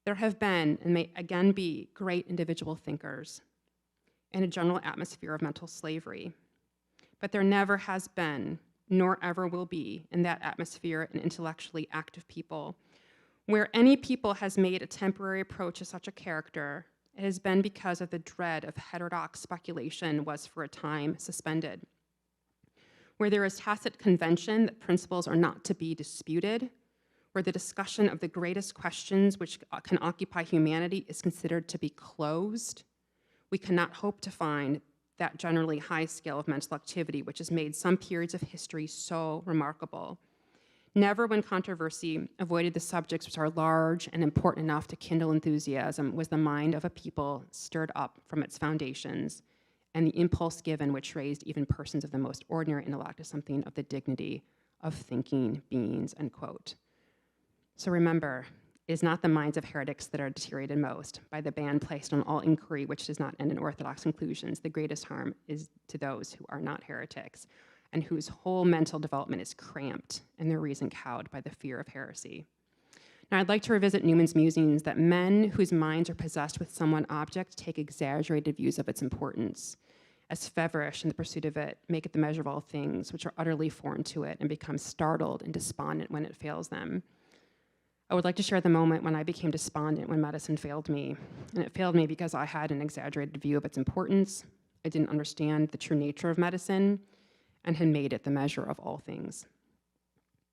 There have been, and may again be, great individual thinkers in a general atmosphere of mental slavery. But there never has been, nor ever will be, in that atmosphere an intellectually active people. Where any people has made a temporary approach to such a character, it has been because of the dread of heterodox speculation was for a time suspended. Where there is tacit convention that principles are not to be disputed, where the discussion of the greatest questions which can occupy humanity is considered to be closed, we cannot hope to find that generally high scale of mental activity which has made some periods of history so remarkable. Never when controversy avoided the subjects which are large and important enough to kindle enthusiasm was the mind of a people stirred up from its foundations, and the impulse given which raised even persons of the most ordinary intellect to something of the dignity of thinking beings, end quote. So remember, it is not the minds of heretics that are deteriorated most by the ban placed on all inquiry which does not end in orthodox conclusions. The greatest harm is to those who are not heretics and whose whole mental development is cramped and their reason cowed by the fear of heresy. Now, I'd like to revisit Newman's musings that men whose minds are possessed with some one object take exaggerated views of its importance, as feverish in the pursuit of it, make it the measure of all things, which are utterly foreign to it, and become startled and despondent when it fails them. I would like to share the moment when I became despondent when medicine failed me. And it failed me because I had an exaggerated view of its importance. I didn't understand the true nature of medicine and had made it the measure of all things.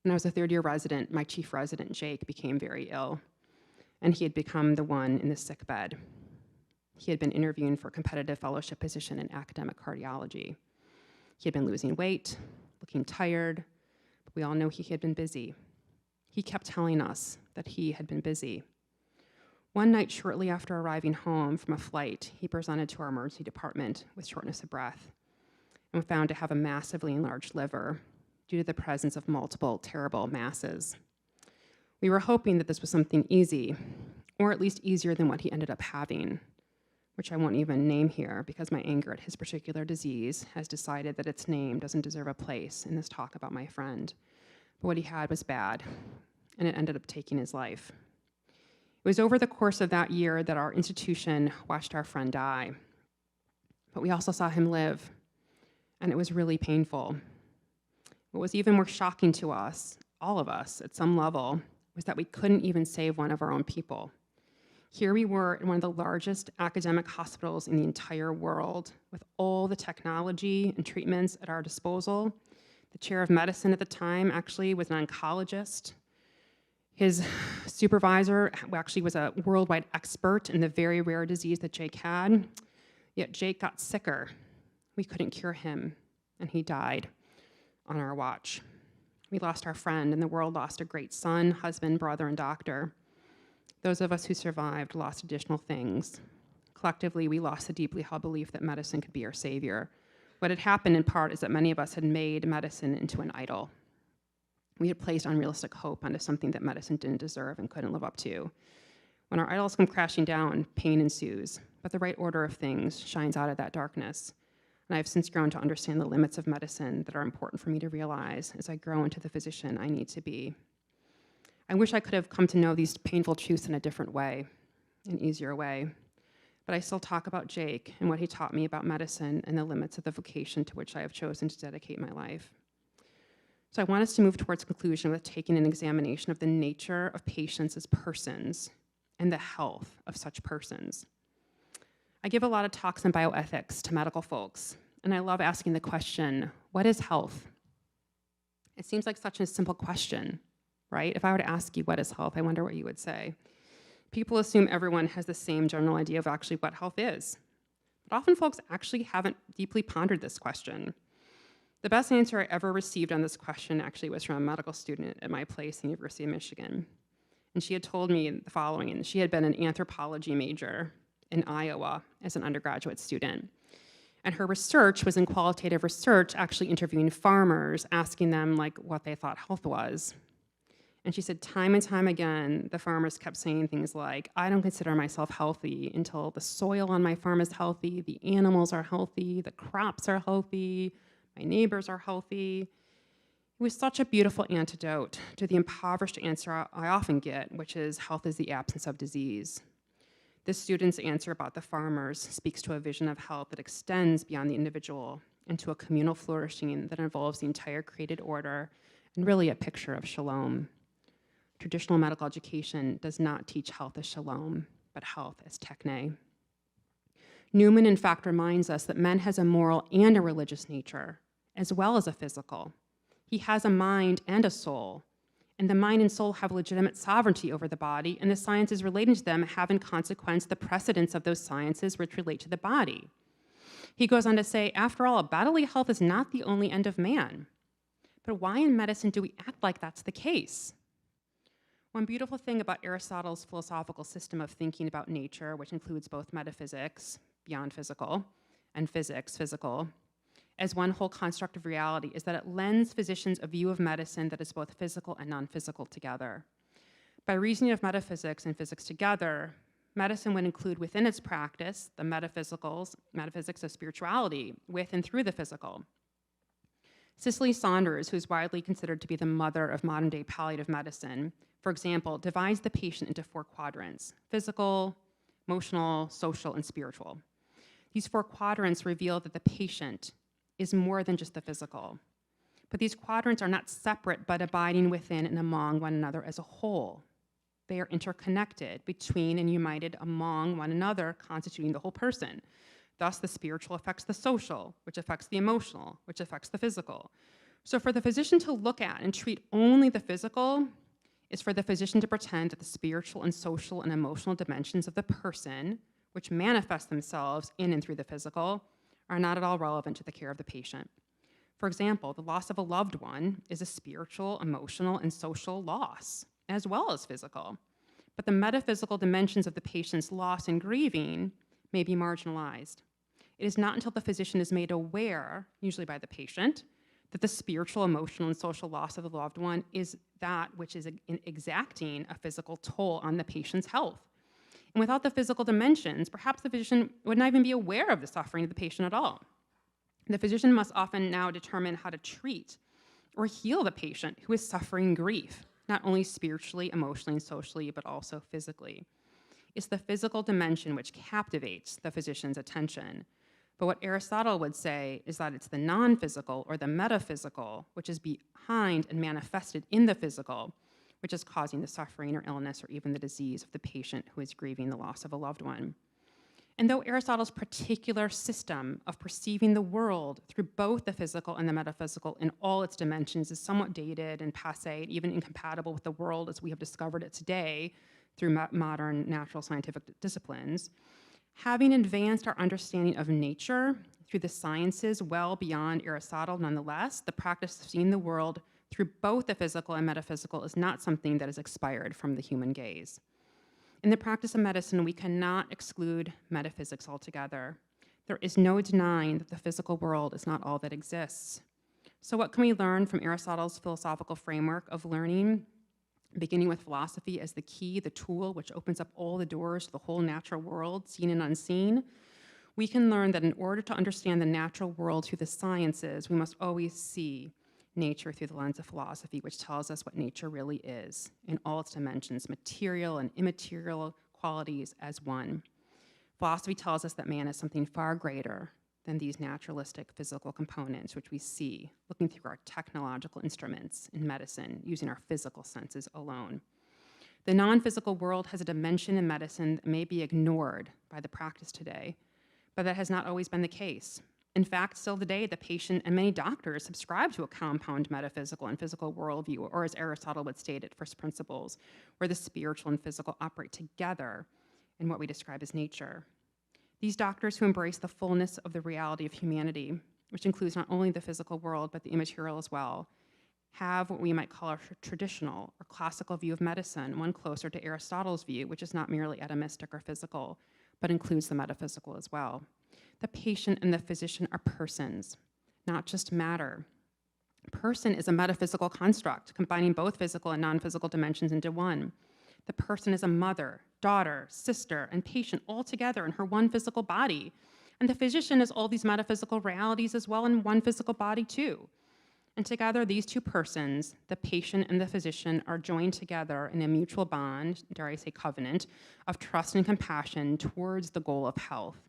When I was a third-year resident, my chief resident, Jake, became very ill, and he had become the one in the sick bed. He had been interviewing for a competitive fellowship position in academic cardiology. He had been losing weight, looking tired, but we all know he had been busy. He kept telling us that he had been busy. One night, shortly after arriving home from a flight, he presented to our emergency department with shortness of breath and was found to have a massively enlarged liver due to the presence of multiple terrible masses. We were hoping that this was something easy, or at least easier than what he ended up having, which I won't even name here because my anger at his particular disease has decided that its name doesn't deserve a place in this talk about my friend. But what he had was bad, and it ended up taking his life. It was over the course of that year that our institution watched our friend die. But we also saw him live, and it was really painful. What was even more shocking to us, all of us at some level, was that we couldn't even save one of our own people. Here we were in one of the largest academic hospitals in the entire world with all the technology and treatments at our disposal. The chair of medicine at the time actually was an oncologist. His supervisor actually was a worldwide expert in the very rare disease that Jake had. Yet Jake got sicker. We couldn't cure him, and he died on our watch. We lost our friend, and the world lost a great son, husband, brother, and doctor. Those of us who survived lost additional things. Collectively, we lost the deeply held belief that medicine could be our savior. What had happened in part is that many of us had made medicine into an idol. We had placed unrealistic hope onto something that medicine didn't deserve and couldn't live up to. When our idols come crashing down, pain ensues, but the right order of things shines out of that darkness. And I have since grown to understand the limits of medicine that are important for me to realize as I grow into the physician I need to be. I wish I could have come to know these painful truths in a different way, an easier way. But I still talk about Jake and what he taught me about medicine and the limits of the vocation to which I have chosen to dedicate my life. So I want us to move towards conclusion with taking an examination of the nature of patients as persons and the health of such persons. I give a lot of talks on bioethics to medical folks, and I love asking the question, what is health? It seems like such a simple question, right? If I were to ask you what is health, I wonder what you would say. People assume everyone has the same general idea of actually what health is. but often folks actually haven't deeply pondered this question. The best answer I ever received on this question actually was from a medical student at my place, the University of Michigan. And she had told me the following, and she had been an anthropology major in Iowa as an undergraduate student. And her research was in qualitative research, actually interviewing farmers, asking them like what they thought health was. And she said time and time again, the farmers kept saying things like, I don't consider myself healthy until the soil on my farm is healthy, the animals are healthy, the crops are healthy, my neighbors are healthy. It was such a beautiful antidote to the impoverished answer I often get, which is health is the absence of disease. This student's answer about the farmers speaks to a vision of health that extends beyond the individual into a communal flourishing that involves the entire created order and really a picture of shalom. Traditional medical education does not teach health as shalom, but health as techne. Newman, in fact, reminds us that man has a moral and a religious nature, as well as a physical. He has a mind and a soul, and the mind and soul have legitimate sovereignty over the body, and the sciences relating to them have in consequence the precedence of those sciences which relate to the body. He goes on to say, after all, bodily health is not the only end of man. But why in medicine do we act like that's the case? One beautiful thing about Aristotle's philosophical system of thinking about nature, which includes both metaphysics, beyond physical, and physics, physical, as one whole construct of reality, is that it lends physicians a view of medicine that is both physical and non-physical together. By reasoning of metaphysics and physics together, medicine would include within its practice the metaphysics of spirituality with and through the physical. Cicely Saunders, who's widely considered to be the mother of modern-day palliative medicine, for example, divides the patient into 4 quadrants: physical, emotional, social, and spiritual. These 4 quadrants reveal that the patient is more than just the physical. But these quadrants are not separate, but abiding within and among one another as a whole. They are interconnected between and united among one another, constituting the whole person. Thus, the spiritual affects the social, which affects the emotional, which affects the physical. So for the physician to look at and treat only the physical is for the physician to pretend that the spiritual and social and emotional dimensions of the person, which manifest themselves in and through the physical, are not at all relevant to the care of the patient. For example, the loss of a loved one is a spiritual, emotional, and social loss, as well as physical. But the metaphysical dimensions of the patient's loss and grieving may be marginalized. It is not until the physician is made aware, usually by the patient, that the spiritual, emotional, and social loss of the loved one is that which is exacting a physical toll on the patient's health. And without the physical dimensions, perhaps the physician would not even be aware of the suffering of the patient at all. The physician must often now determine how to treat or heal the patient who is suffering grief, not only spiritually, emotionally, and socially, but also physically. It's the physical dimension which captivates the physician's attention. But what Aristotle would say is that it's the non-physical or the metaphysical, which is behind and manifested in the physical, which is causing the suffering or illness or even the disease of the patient who is grieving the loss of a loved one. And though Aristotle's particular system of perceiving the world through both the physical and the metaphysical in all its dimensions is somewhat dated and passé, and even incompatible with the world as we have discovered it today through modern natural scientific disciplines, having advanced our understanding of nature through the sciences well beyond Aristotle, nonetheless, the practice of seeing the world through both the physical and metaphysical is not something that is expired from the human gaze. In the practice of medicine, we cannot exclude metaphysics altogether. There is no denying that the physical world is not all that exists. So what can we learn from Aristotle's philosophical framework of learning, beginning with philosophy as the key, the tool, which opens up all the doors to the whole natural world, seen and unseen? We can learn that in order to understand the natural world through the sciences, we must always see nature through the lens of philosophy, which tells us what nature really is in all its dimensions, material and immaterial qualities as one. Philosophy tells us that man is something far greater than these naturalistic physical components, which we see looking through our technological instruments in medicine, using our physical senses alone. The non-physical world has a dimension in medicine that may be ignored by the practice today, but that has not always been the case. In fact, still today, the patient and many doctors subscribe to a compound metaphysical and physical worldview, or as Aristotle would state it, first principles, where the spiritual and physical operate together in what we describe as nature. These doctors who embrace the fullness of the reality of humanity, which includes not only the physical world, but the immaterial as well, have what we might call a traditional or classical view of medicine, one closer to Aristotle's view, which is not merely atomistic or physical, but includes the metaphysical as well. The patient and the physician are persons, not just matter. Person is a metaphysical construct, combining both physical and non-physical dimensions into one. The person is a mother, daughter, sister, and patient all together in her one physical body. And the physician is all these metaphysical realities as well in one physical body too. And together, these two persons, the patient and the physician, are joined together in a mutual bond, dare I say covenant, of trust and compassion towards the goal of health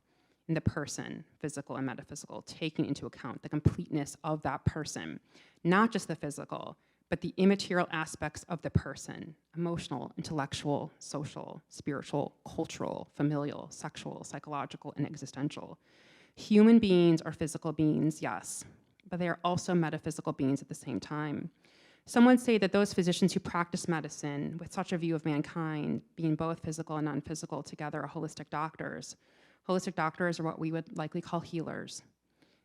in the person, physical and metaphysical, taking into account the completeness of that person, not just the physical, but the immaterial aspects of the person: emotional, intellectual, social, spiritual, cultural, familial, sexual, psychological, and existential. Human beings are physical beings, yes, but they are also metaphysical beings at the same time. Some would say that those physicians who practice medicine with such a view of mankind, being both physical and non-physical together, are holistic doctors. Holistic doctors are what we would likely call healers.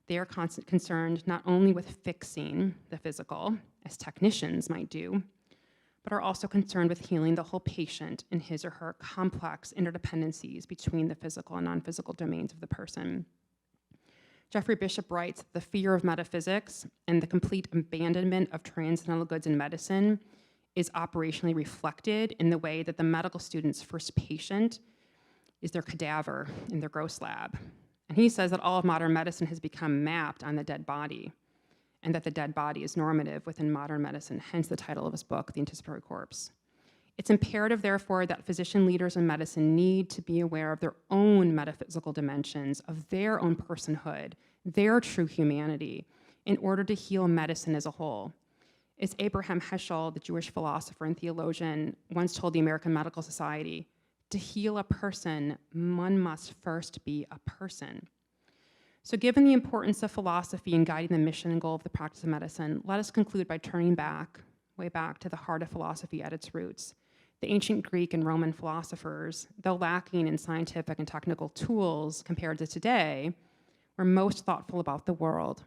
They are concerned not only with fixing the physical, as technicians might do, but are also concerned with healing the whole patient in his or her complex interdependencies between the physical and non-physical domains of the person. Jeffrey Bishop writes, "The fear of metaphysics and the complete abandonment of transcendental goods in medicine is operationally reflected in the way that the medical student's first patient is their cadaver in their gross lab." And he says that all of modern medicine has become mapped on the dead body, and that the dead body is normative within modern medicine, hence the title of his book, The Anticipatory Corpse. It's imperative, therefore, that physician leaders in medicine need to be aware of their own metaphysical dimensions, of their own personhood, their true humanity, in order to heal medicine as a whole. As Abraham Heschel, the Jewish philosopher and theologian, once told the American Medical Society, to heal a person, one must first be a person. So given the importance of philosophy in guiding the mission and goal of the practice of medicine, let us conclude by turning back, way back to the heart of philosophy at its roots. The ancient Greek and Roman philosophers, though lacking in scientific and technical tools compared to today, were most thoughtful about the world.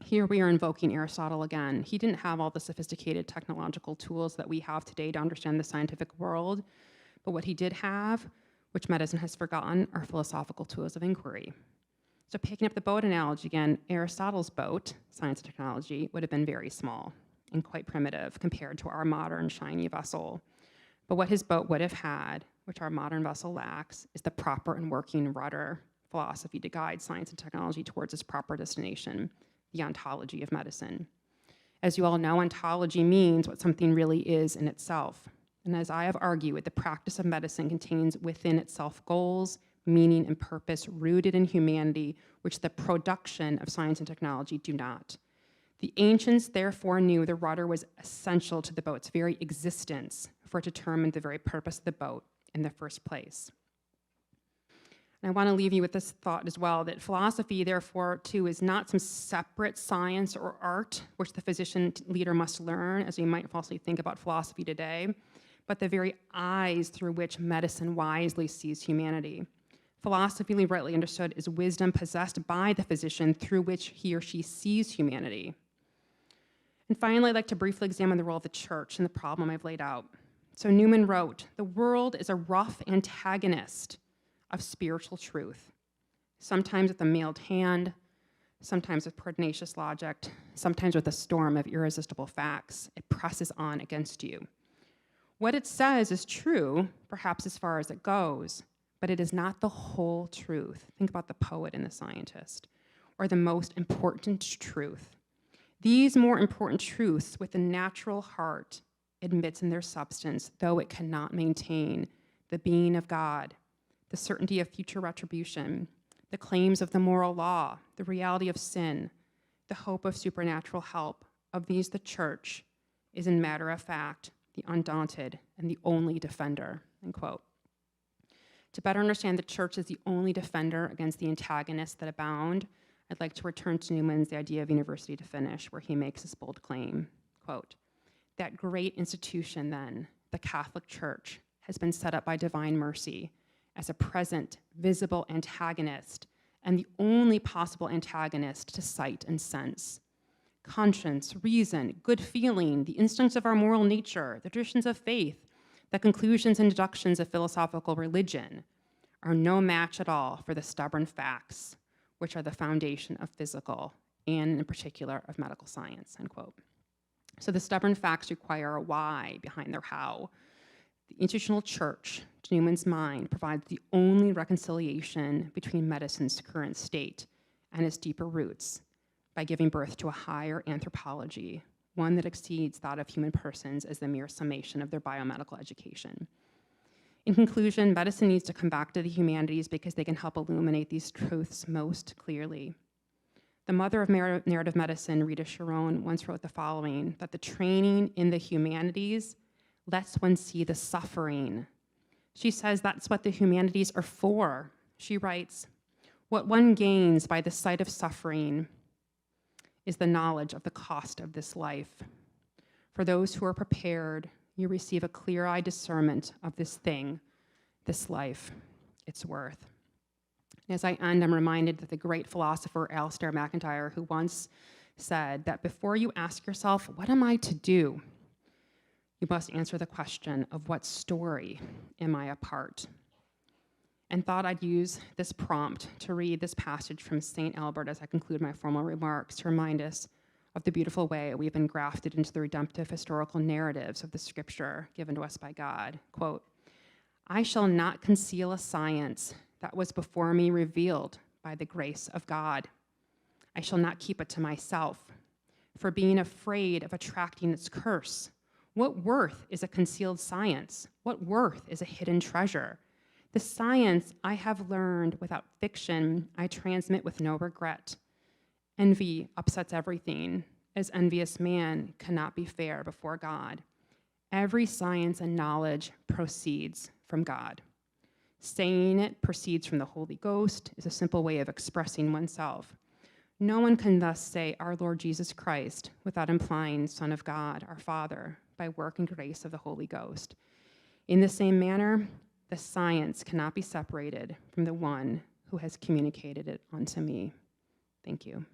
Here we are invoking Aristotle again. He didn't have all the sophisticated technological tools that we have today to understand the scientific world, but what he did have, which medicine has forgotten, are philosophical tools of inquiry. So picking up the boat analogy again, Aristotle's boat, science and technology, would have been very small and quite primitive compared to our modern shiny vessel. But what his boat would have had, which our modern vessel lacks, is the proper and working rudder philosophy to guide science and technology towards its proper destination, the ontology of medicine. As you all know, ontology means what something really is in itself. And as I have argued, the practice of medicine contains within itself goals, meaning, and purpose rooted in humanity, which the production of science and technology do not. The ancients therefore knew the rudder was essential to the boat's very existence, for it determined the very purpose of the boat in the first place. And I want to leave you with this thought as well, that philosophy, therefore, too, is not some separate science or art which the physician leader must learn, as we might falsely think about philosophy today, but the very eyes through which medicine wisely sees humanity. Philosophy, rightly understood, is wisdom possessed by the physician through which he or she sees humanity. And finally, I'd like to briefly examine the role of the church and the problem I've laid out. So Newman wrote, "The world is a rough antagonist of spiritual truth, sometimes with a mailed hand, sometimes with pertinacious logic, sometimes with a storm of irresistible facts. It presses on against you. What it says is true, perhaps as far as it goes, but it is not the whole truth." Think about the poet and the scientist, or the most important truth. These more important truths with the natural heart admits in their substance, though it cannot maintain, the being of God, the certainty of future retribution, the claims of the moral law, the reality of sin, the hope of supernatural help. Of these, the church is, in matter of fact, the undaunted and the only defender, end quote. To better understand the church as the only defender against the antagonists that abound, I'd like to return to Newman's The Idea of University to finish, where he makes this bold claim, quote, "That great institution then, the Catholic Church, has been set up by divine mercy as a present, visible antagonist, and the only possible antagonist to sight and sense. Conscience, reason, good feeling, the instincts of our moral nature, the traditions of faith, the conclusions and deductions of philosophical religion are no match at all for the stubborn facts, which are the foundation of physical and in particular of medical science, end quote. So the stubborn facts require a why behind their how. The institutional church, to Newman's mind, provides the only reconciliation between medicine's current state and its deeper roots by giving birth to a higher anthropology, one that exceeds that of human persons as the mere summation of their biomedical education. In conclusion, medicine needs to come back to the humanities because they can help illuminate these truths most clearly. The mother of narrative medicine, Rita Sharon, once wrote the following, that the training in the humanities lets one see the suffering. She says that's what the humanities are for. She writes, what one gains by the sight of suffering is the knowledge of the cost of this life. For those who are prepared, you receive a clear-eyed discernment of this thing, this life, its worth. As I end, I'm reminded that the great philosopher Alistair MacIntyre, who once said that before you ask yourself, what am I to do? You must answer the question of what story am I a part? And thought I'd use this prompt to read this passage from St. Albert as I conclude my formal remarks to remind us of the beautiful way we've been grafted into the redemptive historical narratives of the scripture given to us by God. Quote, I shall not conceal a science that was before me revealed by the grace of God. I shall not keep it to myself, for being afraid of attracting its curse. What worth is a concealed science? What worth is a hidden treasure? The science I have learned without fiction, I transmit with no regret. Envy upsets everything, as envious man cannot be fair before God. Every science and knowledge proceeds from God. Saying it proceeds from the Holy Ghost is a simple way of expressing oneself. No one can thus say our Lord Jesus Christ without implying Son of God, our Father, by work and grace of the Holy Ghost. In the same manner, the science cannot be separated from the one who has communicated it unto me. Thank you.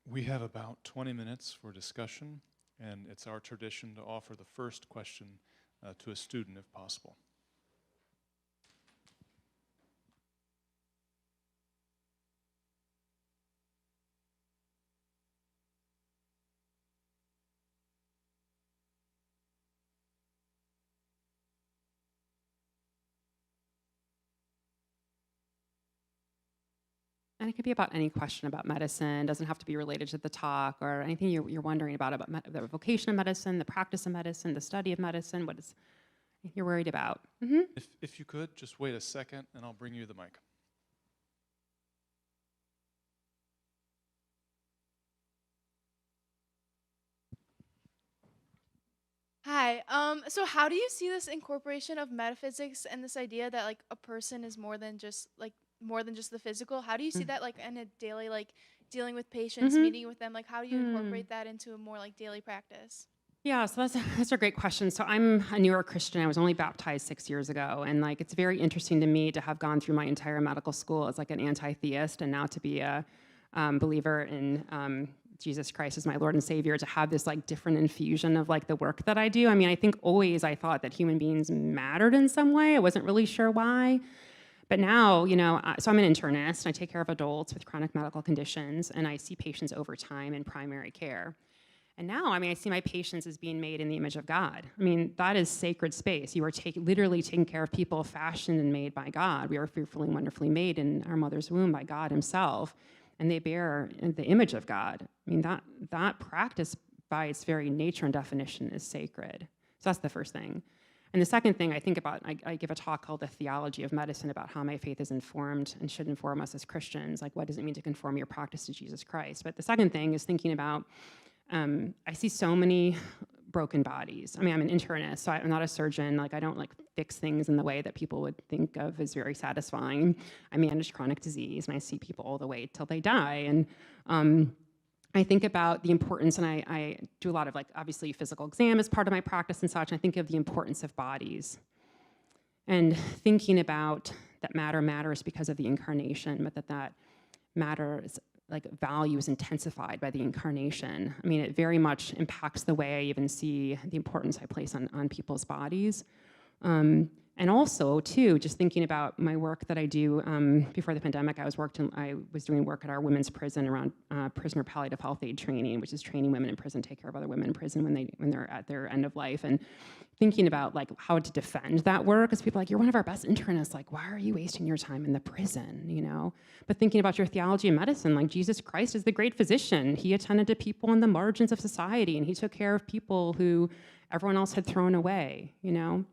We have about 20 minutes for discussion, and it's our tradition to offer the first question to a student if possible. And it could be about any question about medicine. It doesn't have to be related to the talk or anything you're wondering about the vocation of medicine, the practice of medicine, the study of medicine, what is you're worried about. Mm-hmm. If you could, just wait a second, and I'll bring you the mic. Hi. So how do you see this incorporation of metaphysics and this idea that like a person is more than just the physical? How do you see that like in a daily like dealing with patients, meeting with them? Like how do you incorporate that into a more like daily practice? Yeah, so that's a great question. So I'm a newer Christian. I was only baptized 6 years ago, and like it's very interesting to me to have gone through my entire medical school as like an anti-theist, and now to be a believer in Jesus Christ as my Lord and Savior, to have this like different infusion of like the work that I do. I mean, I think always I thought that human beings mattered in some way. I wasn't really sure why. But now, so I'm an internist. I take care of adults with chronic medical conditions, and I see patients over time in primary care. And now, I see my patients as being made in the image of God. That is sacred space. You are literally taking care of people fashioned and made by God. We are fearfully and wonderfully made in our mother's womb by God himself, and they bear the image of God. That practice by its very nature and definition is sacred. So that's the first thing. And the second thing I think about, I give a talk called The Theology of Medicine about how my faith is informed and should inform us as Christians. Like, what does it mean to conform your practice to Jesus Christ? But the second thing is thinking about, I see so many broken bodies. I mean, I'm an internist, so I'm not a surgeon. Like, I don't like fix things in the way that people would think of as very satisfying. I manage chronic disease, and I see people all the way till they die. And I think about the importance, and I do a lot of, like, obviously physical exam is part of my practice and such. And I think of the importance of bodies and thinking about that matter matters because of the incarnation, but that matter is, like, value is intensified by the incarnation. I mean, it very much impacts the way I even see the importance I place on people's bodies. And also, too, just thinking about my work that I do before the pandemic, I was doing work at our women's prison around prisoner palliative health aid training, which is training women in prison to take care of other women in prison when they're at their end of life, and thinking about, like, how to defend that work. Because people are like, you're one of our best internists. Like, why are you wasting your time in the prison? You know. But thinking about your theology of medicine, like, Jesus Christ is the great physician. He attended to people on the margins of society, and he took care of people who everyone else had thrown away. You know.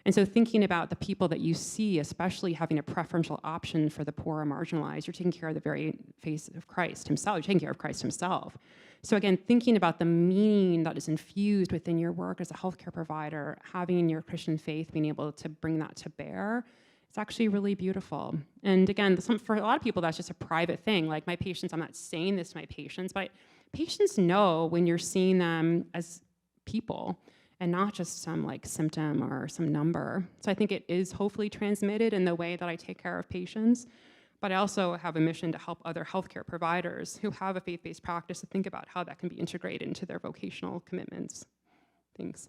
And so thinking about the people that you see, especially having a preferential option for the poor or marginalized, you're taking care of the very face of Christ himself. You're taking care of Christ himself. So again, thinking about the meaning that is infused within your work as a healthcare provider, having your Christian faith, being able to bring that to bear, it's actually really beautiful. And again, for a lot of people, that's just a private thing. Like, my patients, I'm not saying this to my patients, but patients know when you're seeing them as people and not just some, like, symptom or some number. So I think it is hopefully transmitted in the way that I take care of patients, but I also have a mission to help other healthcare providers who have a faith-based practice to think about how that can be integrated into their vocational commitments. Thanks.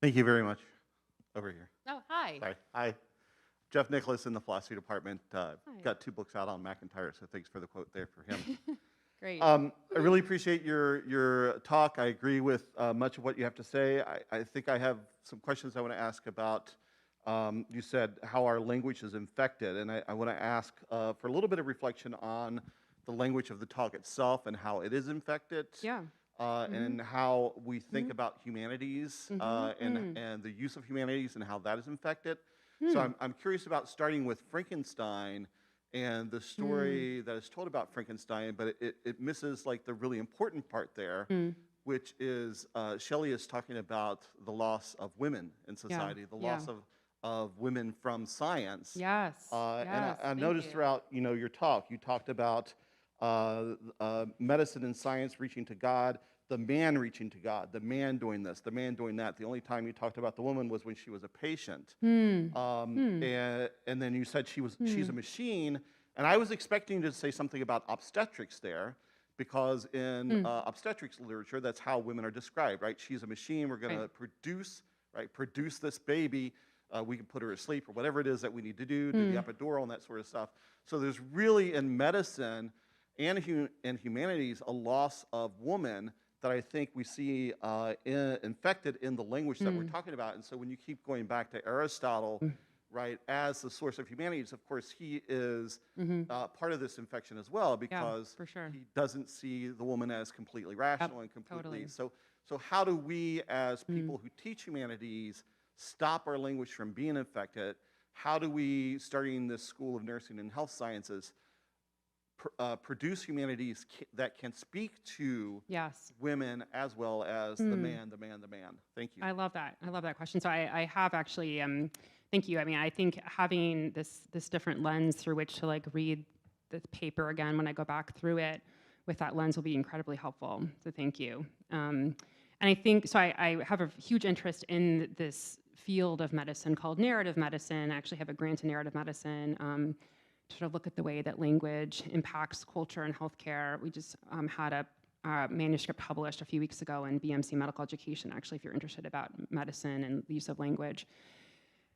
Thank you very much. Over here. Oh, hi. Sorry. Hi. Jeff Nicholas in the philosophy department. Got 2 books out on McIntyre, so thanks for the quote there for him. Great. I really appreciate your talk. I agree with much of what you have to say. I think I have some questions I want to ask about. You said how our language is infected, and I want to ask for a little bit of reflection on the language of the talk itself and how it is infected. Yeah. And how we think about humanities and the use of humanities and how that is infected. So I'm curious about starting with Frankenstein and the story that is told about Frankenstein, but it misses, like, the really important part there, which is Shelley is talking about the loss of women in society, the loss of women from science. Yes. And I noticed throughout, your talk, you talked about medicine and science reaching to God, the man reaching to God, the man doing this, the man doing that. The only time you talked about the woman was when she was a patient. And then you said she's a machine, and I was expecting to say something about obstetrics there, because in obstetrics literature, that's how women are described, right? She's a machine, we're gonna produce this baby, we can put her to sleep or whatever it is that we need to do the epidural and that sort of stuff. So there's really, in medicine and humanities, a loss of woman that I think we see infected in the language that we're talking about. And so when you keep going back to Aristotle, right, as the source of humanities, of course, he is part of this infection as well, because he doesn't see the woman as completely rational and completely. So how do we, as people who teach humanities, stop our language from being infected? How do we, starting this School of Nursing and Health Sciences, produce humanities that can speak to women as well as the man? Thank you. I love that. I love that question. So I have actually, thank you. I mean, I think having this different lens through which to, like, read the paper again when I go back through it with that lens will be incredibly helpful. So thank you. And I think, so I have a huge interest in this field of medicine called narrative medicine. I actually have a grant in narrative medicine to sort of look at the way that language impacts culture and healthcare. We just had a manuscript published a few weeks ago in BMC Medical Education, actually, if you're interested about medicine and the use of language.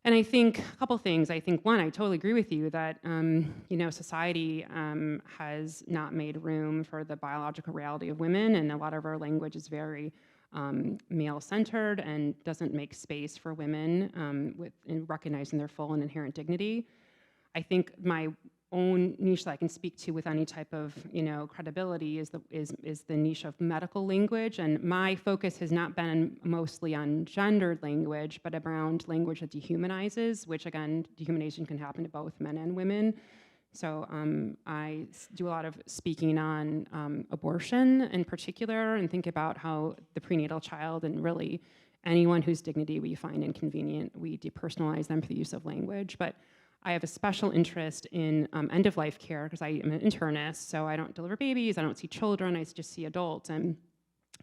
And I think a couple things. I think, one, I totally agree with you that society has not made room for the biological reality of women, and a lot of our language is very male-centered and doesn't make space for women in recognizing their full and inherent dignity. I think my own niche that I can speak to with any type of credibility is the niche of medical language, and my focus has not been mostly on gendered language, but around language that dehumanizes, which again, dehumanization can happen to both men and women. So I do a lot of speaking on abortion in particular, and think about how the prenatal child and really anyone whose dignity we find inconvenient, we depersonalize them for the use of language. But I have a special interest in end-of-life care because I am an internist, so I don't deliver babies, I don't see children, I just see adults. And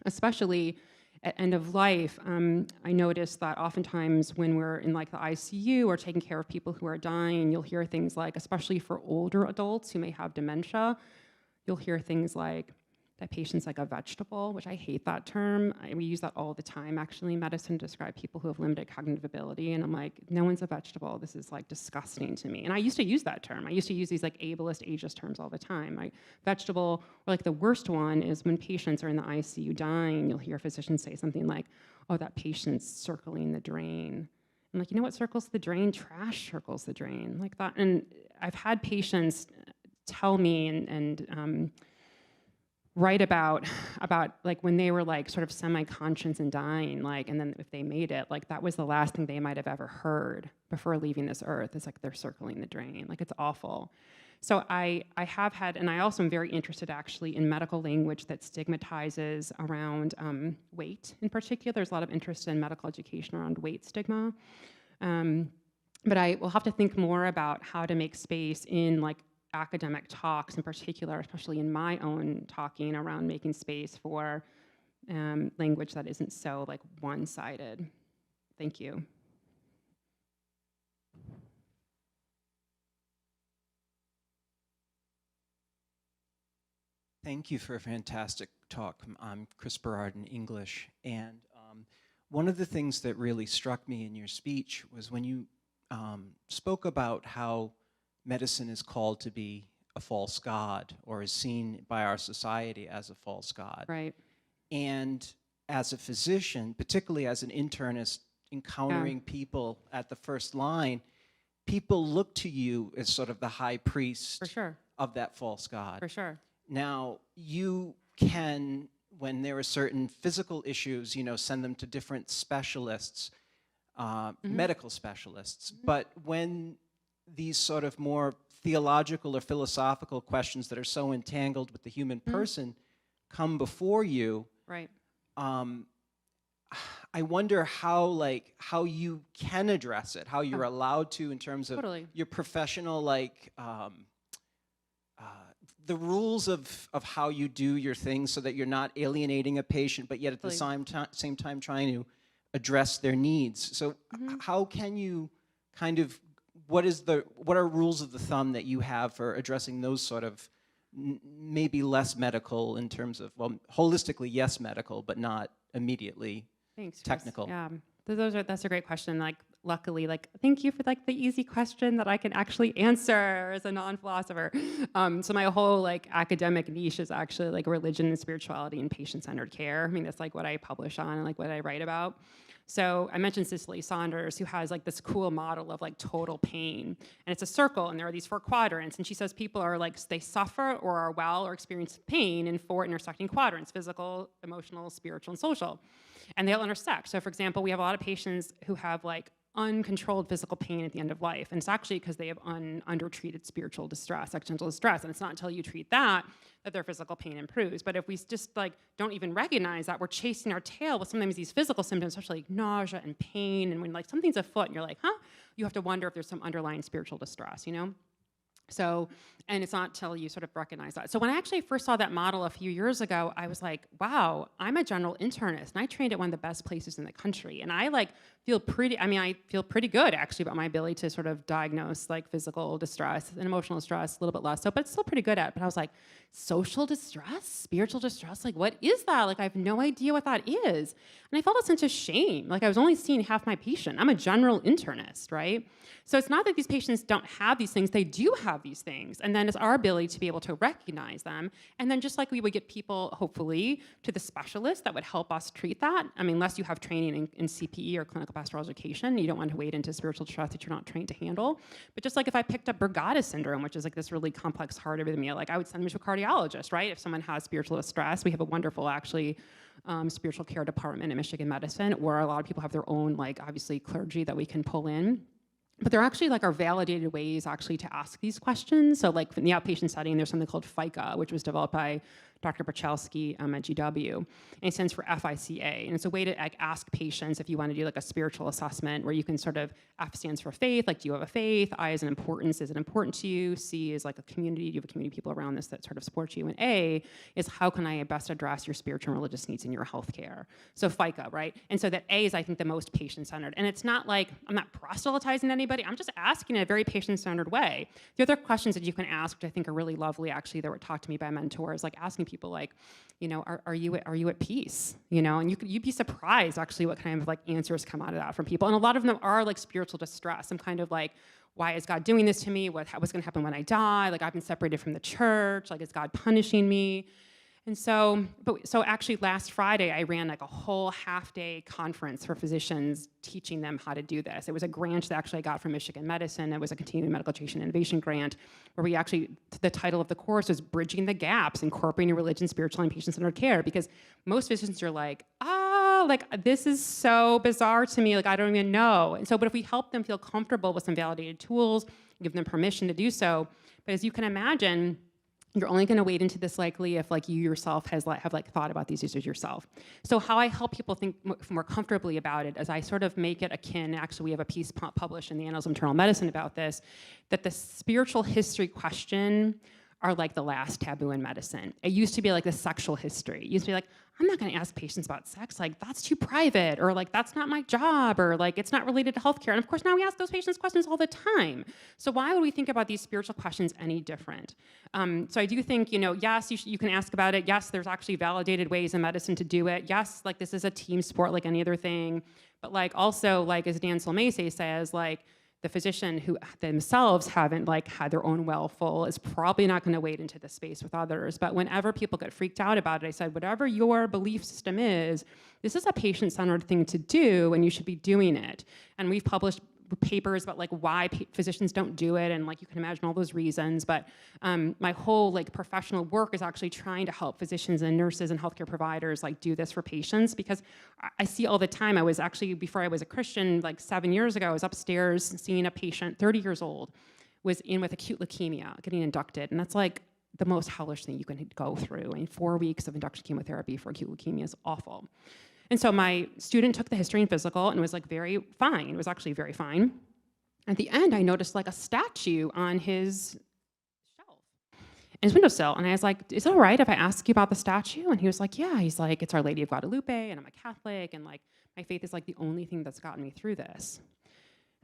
especially at end of life, I noticed that oftentimes when we're in like the ICU or taking care of people who are dying, you'll hear things like, especially for older adults who may have dementia, you'll hear things like, that patient's like a vegetable, which I hate that term. We use that all the time, actually, in medicine to describe people who have limited cognitive ability. And I'm like, no one's a vegetable. This is like disgusting to me. And I used to use that term. I used to use these like ableist, ageist terms all the time. Like vegetable, or like the worst one is when patients are in the ICU dying, you'll hear physicians say something like, oh, that patient's circling the drain. I'm like, you know what circles the drain? Trash circles the drain, like that. And I've had patients tell me and write about like when they were like sort of semi-conscious and dying, like, and then if they made it, like that was the last thing they might have ever heard before leaving this earth. It's like they're circling the drain, like it's awful. So I have had, and I also am very interested actually in medical language that stigmatizes around weight in particular. There's a lot of interest in medical education around weight stigma. But I will have to think more about how to make space in like academic talks in particular, especially in my own talking around making space for language that isn't so like one-sided. Thank you. Thank you for a fantastic talk. I'm Chris Berard in English, and one of the things that really struck me in your speech was when you spoke about how medicine is called to be a false god, or is seen by our society as a false god. Right. And as a physician, particularly as an internist encountering people at the first line, people look to you as sort of the high priest For sure. of that false god. For sure. Now, you can, when there are certain physical issues, you know, send them to different specialists, medical specialists. But when these sort of more theological or philosophical questions that are so entangled with the human person come before you, Right. I wonder how you can address it, how you're allowed to in terms of Totally. your professional, like, the rules of how you do your things so that you're not alienating a patient, but yet at the same time trying to address their needs. So how can you kind of, what are rules of the thumb that you have for addressing those sort of maybe less medical in terms of, well, holistically, yes, medical, but not immediately Thanks, Chris. technical? Yeah, that's a great question. Like, luckily, like, thank you for like the easy question that I can actually answer as a non-philosopher. So my whole like academic niche is actually like religion and spirituality and patient-centered care. I mean, that's like what I publish on and like what I write about. So I mentioned Cicely Saunders, who has like this cool model of like total pain. And it's a circle, and there are these 4 quadrants. And she says people are like, they suffer or are well or experience pain in 4 intersecting quadrants: physical, emotional, spiritual, and social. And they all intersect. So for example, we have a lot of patients who have like uncontrolled physical pain at the end of life. And it's actually because they have undertreated spiritual distress, existential distress. And it's not until you treat that their physical pain improves. But if we just like don't even recognize that, we're chasing our tail with sometimes these physical symptoms, especially like nausea and pain. And when like something's afoot and you're like, huh, you have to wonder if there's some underlying spiritual distress, you know? So, and it's not until you sort of recognize that. So when I actually first saw that model a few years ago, I was like, wow, I'm a general internist, and I trained at one of the best places in the country. And I like feel pretty, I feel pretty good actually about my ability to sort of diagnose like physical distress and emotional distress, a little bit less so, but still pretty good at it. But I was like, social distress, spiritual distress, like what is that? Like I have no idea what that is. And I felt a sense of shame. Like I was only seeing half my patient. I'm a general internist, right? So it's not that these patients don't have these things, they do have these things. And then it's our ability to be able to recognize them. And then just like we would get people, hopefully, to the specialist that would help us treat that. I mean, unless you have training in CPE or clinical pastoral education, you don't want to wade into spiritual distress that you're not trained to handle. But just like if I picked up Brugada syndrome, which is like this really complex heart arrhythmia, like I would send them to a cardiologist, right? If someone has spiritual distress, we have a wonderful, actually, spiritual care department in Michigan Medicine, where a lot of people have their own, like, obviously, clergy that we can pull in. But there actually are validated ways actually to ask these questions. So in the outpatient setting, there's something called FICA, which was developed by Dr. Brachelski at GW, and it stands for FICA. And it's a way to ask patients if you want to do a spiritual assessment where you can sort of, F stands for faith, do you have a faith? I is an importance, is it important to you? C is a community, do you have a community of people around this that sort of support you? And A is how can I best address your spiritual and religious needs in your healthcare? So FICA, right? And so that A is, I think, the most patient-centered. And it's not I'm not proselytizing anybody, I'm just asking in a very patient-centered way. The other questions that you can ask, which I think are really lovely actually, that were taught to me by mentors, asking people are you at peace? And you'd be surprised actually what kind of answers come out of that from people. And a lot of them are spiritual distress. I'm kind of why is God doing this to me? What's going to happen when I die? I've been separated from the church. Is God punishing me? And so actually last Friday, I ran a whole half-day conference for physicians teaching them how to do this. It was a grant that actually I got from Michigan Medicine. It was a continuing medical education innovation grant where we actually, the title of the course was Bridging the Gaps, Incorporating Religion, Spiritual, and Patient-Centered Care, because most physicians are this is so bizarre to me, I don't even know. And so, but if we help them feel comfortable with some validated tools, give them permission to do so, but as you can imagine, you're only going to wade into this likely if you yourself have thought about these issues yourself. So how I help people think more comfortably about it is I sort of make it akin, actually we have a piece published in the Annals of Internal Medicine about this, that the spiritual history question are the last taboo in medicine. It used to be the sexual history. It used to be I'm not going to ask patients about sex, that's too private, or that's not my job, or it's not related to healthcare. And of course now we ask those patients questions all the time. So why would we think about these spiritual questions any different? So I do think, yes, you can ask about it. Yes, there's actually validated ways in medicine to do it. Yes, this is a team sport like any other thing. But also, as Dan Solmese says, the physician who themselves haven't had their own well full is probably not going to wade into the space with others. But whenever people get freaked out about it, I said, whatever your belief system is, this is a patient-centered thing to do, and you should be doing it. And we've published papers about why physicians don't do it, and you can imagine all those reasons. But my whole professional work is actually trying to help physicians and nurses and healthcare providers do this for patients, because I see all the time. I was actually, before I was a Christian, 7 years ago, I was upstairs seeing a patient, 30 years old, was in with acute leukemia, getting inducted, and that's the most hellish thing you can go through. 4 weeks of induction chemotherapy for acute leukemia is awful. And so my student took the history and physical and was very fine. It was actually very fine. At the end, I noticed a statue on his shelf, in his windowsill. And I was is it all right if I ask you about the statue? And he was yeah. He's it's Our Lady of Guadalupe, and I'm a Catholic, and my faith is the only thing that's gotten me through this.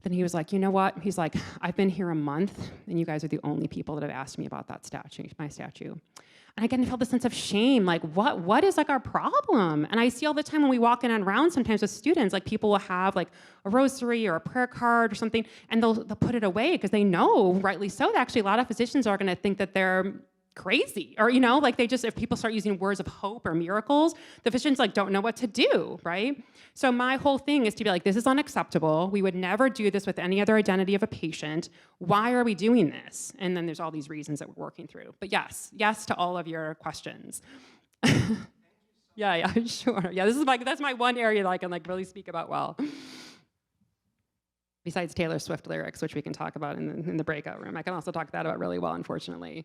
Then he was you know what? He's I've been here a month, and you guys are the only people that have asked me about that statue, my statue. And I felt a sense of shame, what is our problem? And I see all the time when we walk in on rounds sometimes with students, people will have a rosary or a prayer card or something, and they'll put it away because they know, rightly so, that actually a lot of physicians are gonna think that they're crazy, or they just, if people start using words of hope or miracles, the physicians don't know what to do, right? So my whole thing is to be this is unacceptable. We would never do this with any other identity of a patient. Why are we doing this? And then there's all these reasons that we're working through. But yes to all of your questions. Yeah, sure. Yeah, that's my one area that I can really speak about well. Besides Taylor Swift lyrics, which we can talk about in the breakout room. I can also talk that about really well, unfortunately.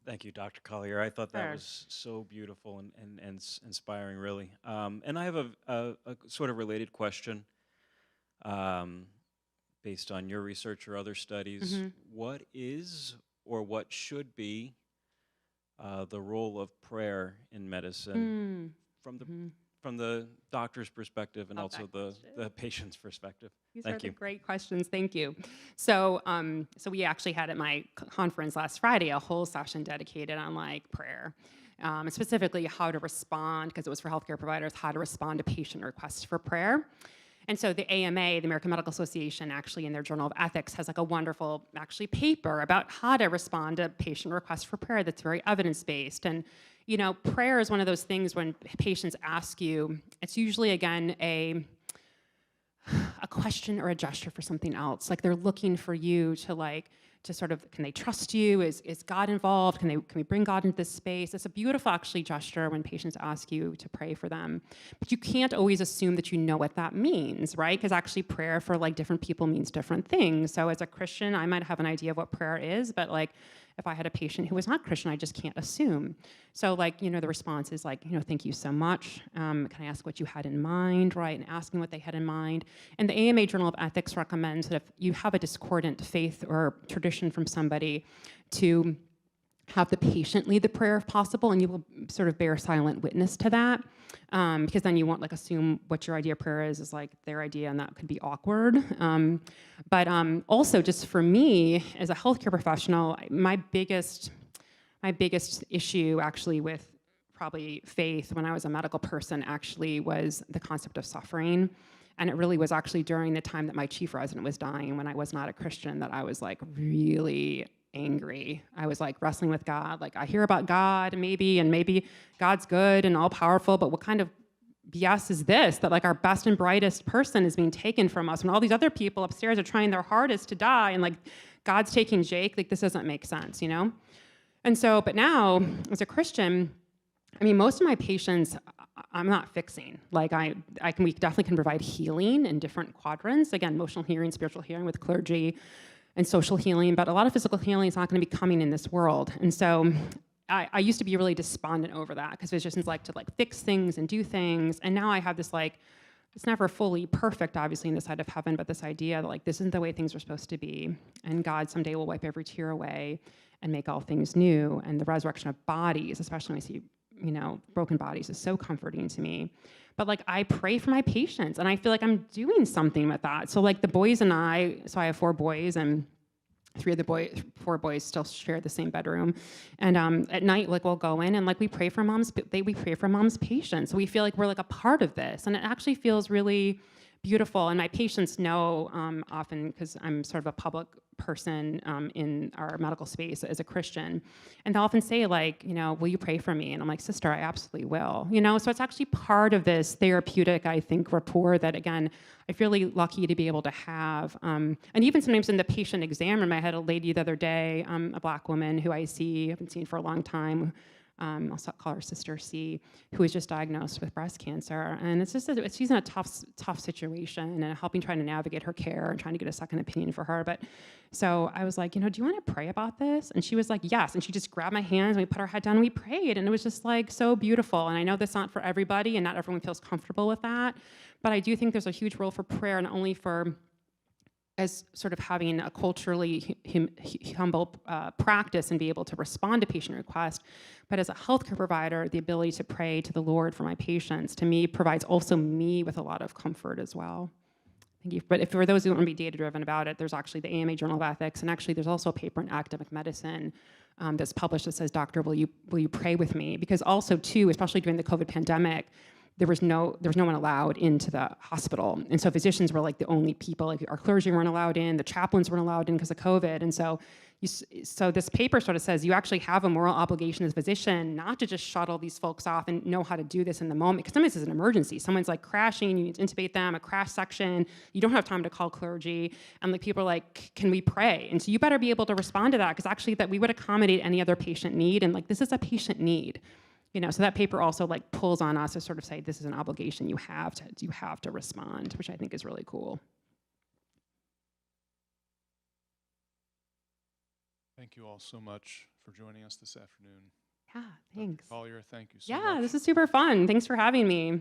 Thank you, Dr. Collier. I thought that was so beautiful and inspiring, really. And I have a sort of related question based on your research or other studies. Mm-hmm. What is or what should be the role of prayer in medicine from the doctor's perspective and also the patient's perspective? These are great questions. Thank you. So, so we actually had at my conference last Friday a whole session dedicated on prayer, and specifically how to respond, because it was for healthcare providers, how to respond to patient requests for prayer. And so the AMA, the American Medical Association, actually in their Journal of Ethics has a wonderful paper about how to respond to patient requests for prayer that's very evidence-based. And prayer is one of those things when patients ask you, it's usually, again, a question or a gesture for something else. They're looking for you to to sort of, can they trust you? Is God involved? Can we bring God into this space? It's a beautiful, actually, gesture when patients ask you to pray for them. But you can't always assume that you know what that means, right? Because actually prayer for like different people means different things. So as a Christian, I might have an idea of what prayer is, but like if I had a patient who was not Christian, I just can't assume. So like, the response is like, thank you so much. Can I ask what you had in mind, right? And asking what they had in mind. And the AMA Journal of Ethics recommends that if you have a discordant faith or tradition from somebody, to have the patient lead the prayer if possible, and you will sort of bear silent witness to that, because then you won't like assume what your idea of prayer is like their idea, and that could be awkward. But also, just for me as a healthcare professional, my biggest issue actually with probably faith when I was a medical person actually was the concept of suffering. And it really was actually during the time that my chief resident was dying, when I was not a Christian, that I was like really angry. I was like wrestling with God. Like, I hear about God and maybe God's good and all powerful, but what kind of BS is this? That like our best and brightest person is being taken from us when all these other people upstairs are trying their hardest to die, and like God's taking Jake. Like, this doesn't make sense, And so, but now as a Christian, I mean, most of my patients, I'm not fixing. Like we definitely can provide healing in different quadrants. Again, emotional healing, spiritual healing with clergy, and social healing, but a lot of physical healing is not going to be coming in this world. And so I used to be really despondent over that, because physicians like to like fix things and do things. And now I have this like, it's never fully perfect, obviously, in this side of heaven, but this idea that like, this isn't the way things are supposed to be. And God someday will wipe every tear away and make all things new. And the resurrection of bodies, especially when I see broken bodies, is so comforting to me. But like, I pray for my patients, and I feel like I'm doing something with that. So like the boys and I have 4 boys, and 4 boys still share the same bedroom. And at night, like we'll go in and like we pray for mom's patients. So we feel like we're like a part of this, and it actually feels really beautiful. And my patients know often, because I'm sort of a public person in our medical space as a Christian, and they'll often say like, will you pray for me? And I'm like, sister, I absolutely will. So it's actually part of this therapeutic, I think, rapport that, again, I feel really lucky to be able to have. And even sometimes in the patient exam room, I had a lady the other day, a Black woman who I haven't seen for a long time, I'll call her Sister C, who was just diagnosed with breast cancer. And it's just, she's in a tough situation, and helping trying to navigate her care and trying to get a second opinion for her. But so I was like, do you want to pray about this? And she was like, yes. And she just grabbed my hands, and we put our head down and we prayed. And it was just like so beautiful. And I know that's not for everybody, and not everyone feels comfortable with that. But I do think there's a huge role for prayer, not only for as sort of having a culturally humble practice and be able to respond to patient requests, but as a healthcare provider, the ability to pray to the Lord for my patients, to me, provides also me with a lot of comfort as well. Thank you. But if for those who want to be data-driven about it, there's actually the AMA Journal of Ethics, and actually there's also a paper in Academic Medicine that's published that says, doctor, will you pray with me? Because also, too, especially during the COVID pandemic, there was no one allowed into the hospital. And so physicians were like the only people, like our clergy weren't allowed in, the chaplains weren't allowed in because of COVID. And so this paper sort of says you actually have a moral obligation as a physician not to just shuttle these folks off and know how to do this in the moment, because sometimes it's an emergency. Someone's like crashing, you need to intubate them, a crash section, you don't have time to call clergy, and like people are like, can we pray? And so you better be able to respond to that, because actually that we would accommodate any other patient need, and like this is a patient need. So that paper also like pulls on us to sort of say this is an obligation you have to respond, which I think is really cool. Thank you all so much for joining us this afternoon. Yeah, thanks. Dr. Collier, thank you so much. Yeah, this is super fun. Thanks for having me.